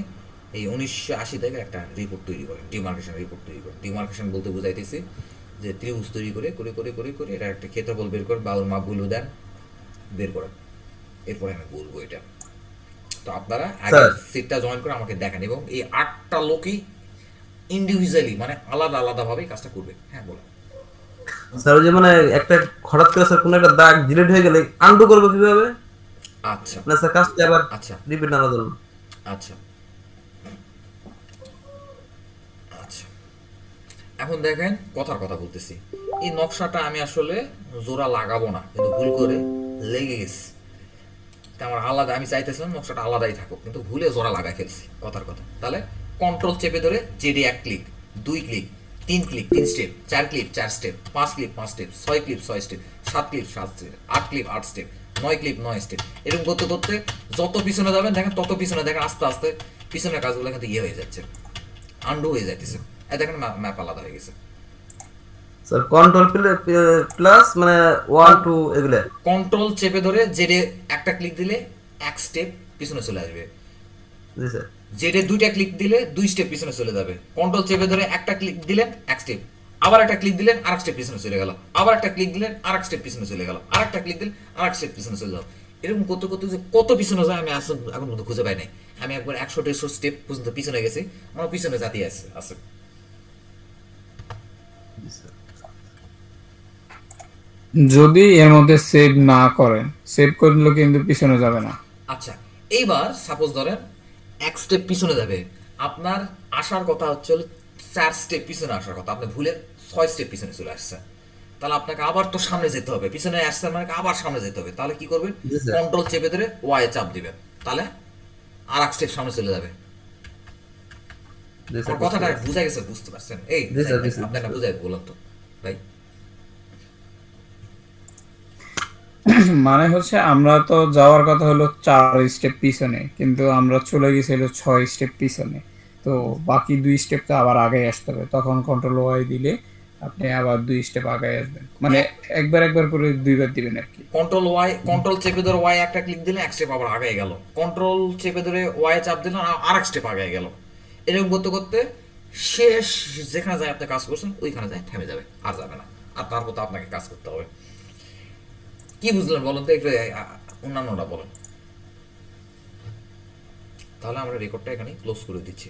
এই 1980 থেকে একটা রিপোর্ট তৈরি করেন, ডিমার্কেশন রিপোর্ট তৈরি করেন। ডিমার্কেশন বলতে বোঝাইতেছি যে ত্রিভুজ তৈরি করে করে করে করে করে এটা একটা ক্ষেত্রফল বের করেন, বাউল মাপগুলো দেন, বের করেন। এরপরে আমি বলবো এটা। তো আপনারা আগে সিটটা জয়েন করে আমাকে দেখেন, এবং এই 8টা লোকই ইন্ডিভিজুয়ালি মানে আলাদা আলাদাভাবে কাজটা করবে। হ্যাঁ বলো স্যার। ওই যে মানে একটা হঠাৎ করে স্যার কোনো একটা দাগ ডিলিট হয়ে গেলে আনডু করবো কিভাবে? আচ্ছা না স্যার কাজটা আবার আচ্ছা রিপিট না ধরুন। আচ্ছা আচ্ছা এখন দেখেন কথার কথা বলতেছি, এই নকশাটা আমি আসলে জোড়া লাগাবো না, কিন্তু ভুল করে লেগে গেছি। তা আমার আলাদা, আমি চাইতেছিলাম নকশাটা আলাদাই থাকুক, কিন্তু ভুলে জোড়া লাগাই ফেলছি, কথার কথা। তাহলে কন্ট্রোল চেপে ধরে JD 1 click, 2 click, 3 click 3 step, 4 click 4 step, 5 click 5 step, 6 click 6 step, 7 click 7 step, 8 click 8 step, 9 click 9 step. এরকম করতে করতে যত পিছনে যাবেন দেখেন, তত পিছনে দেখেন আস্তে আস্তে পিছনের কাজগুলো কিন্তু ইয়ে হয়ে যাচ্ছে, আন্ডু হয়ে যাইতেছে। এই দেখেন ম্যাপ আলাদা হয়ে গেছে। স্যার কন্ট্রোল প্লাস মানে 1 2 এগুলা কন্ট্রোল চেপে ধরে জেডে একটা ক্লিক দিলে 1 স্টেপ পিছনে চলে আসবে, জি স্যার। জেডে 2টা ক্লিক দিলে 2 স্টেপ পিছনে চলে যাবে। কন্ট্রোল চেপে ধরে একটা ক্লিক দিলেন 1 স্টেপ, আবার একটা ক্লিক দিলেন আরেক স্টেপ পিছনে চলে গেল, আবার একটা ক্লিক দিলেন আরেক স্টেপ পিছনে চলে গেল, আরেকটা ক্লিক দিলেন আরেক স্টেপ পিছনে চলে গেল। এরকম করতে করতে যে কত পিছনে যায় আমি এখন পর্যন্ত খুঁজে পাই নাই। আমি একবার 100-150 স্টেপ পর্যন্ত পিছনে গেছি, আমার পিছনে জাতি আছে। যদি এর মধ্যে সেভ না করেন, সেভ করলে কিন্তু পিছনে যাবে না। আচ্ছা এইবার সাপোজ ধরেন 1 স্টেপ পিছনে যাবে, আপনার আসার কথা হচ্ছে 4 স্টেপ পিছনে আসার কথা, আপনি ভুলে 6 স্টেপ পিছনে চলে আসছেন। তাহলে আপনাকে আবার তো সামনে যেতে হবে, পিছনে আসছেন মানে আবার সামনে যেতে হবে। তাহলে কি করবেন? কন্ট্রোল চেপে ধরে ওয়াই চাপ দিবেন, তাহলে আর 1 স্টেপ সামনে চলে যাবে। আমার কথাটা বুঝা গেছে? বুঝতে পারছেন? এই আপনার না বুঝাই বললাম তো ভাই। মানে হচ্ছে আমরা তো যাওয়ার কথা হলো 4 স্টেপ পিছনে, কিন্তু আমরা চলে গেছি হলো 6 স্টেপ পিছনে। তো বাকি 2 স্টেপ তো আবার আগে আসতে হবে, তখন কন্ট্রোল ওয়াই দিলে আপনি আবার 2 স্টেপ আগে আসবেন। মানে একবার করে 2বার দিবেন আর কি। কন্ট্রোল চেপে ধরে ওয়াই একটা ক্লিক দিলে 1 স্টেপ আবার আগে গেল, কন্ট্রোল চেপে ধরে ওয়াই চাপ দিলেন আর 1 স্টেপ আগে গেল। এরকম করতে করতে শেষ যেখানে যায় আপনি কাজ করছেন ওইখানে যায় থেমে যাবে, আর যাবে না। আর তারপর তো আপনাকে কাজ করতে হবে। কি বুঝলেন বলেন তো, একটু অন্যান্যটা বলেন। তাহলে আমরা রেকর্ডটা এখানে ক্লোজ করে দিচ্ছি।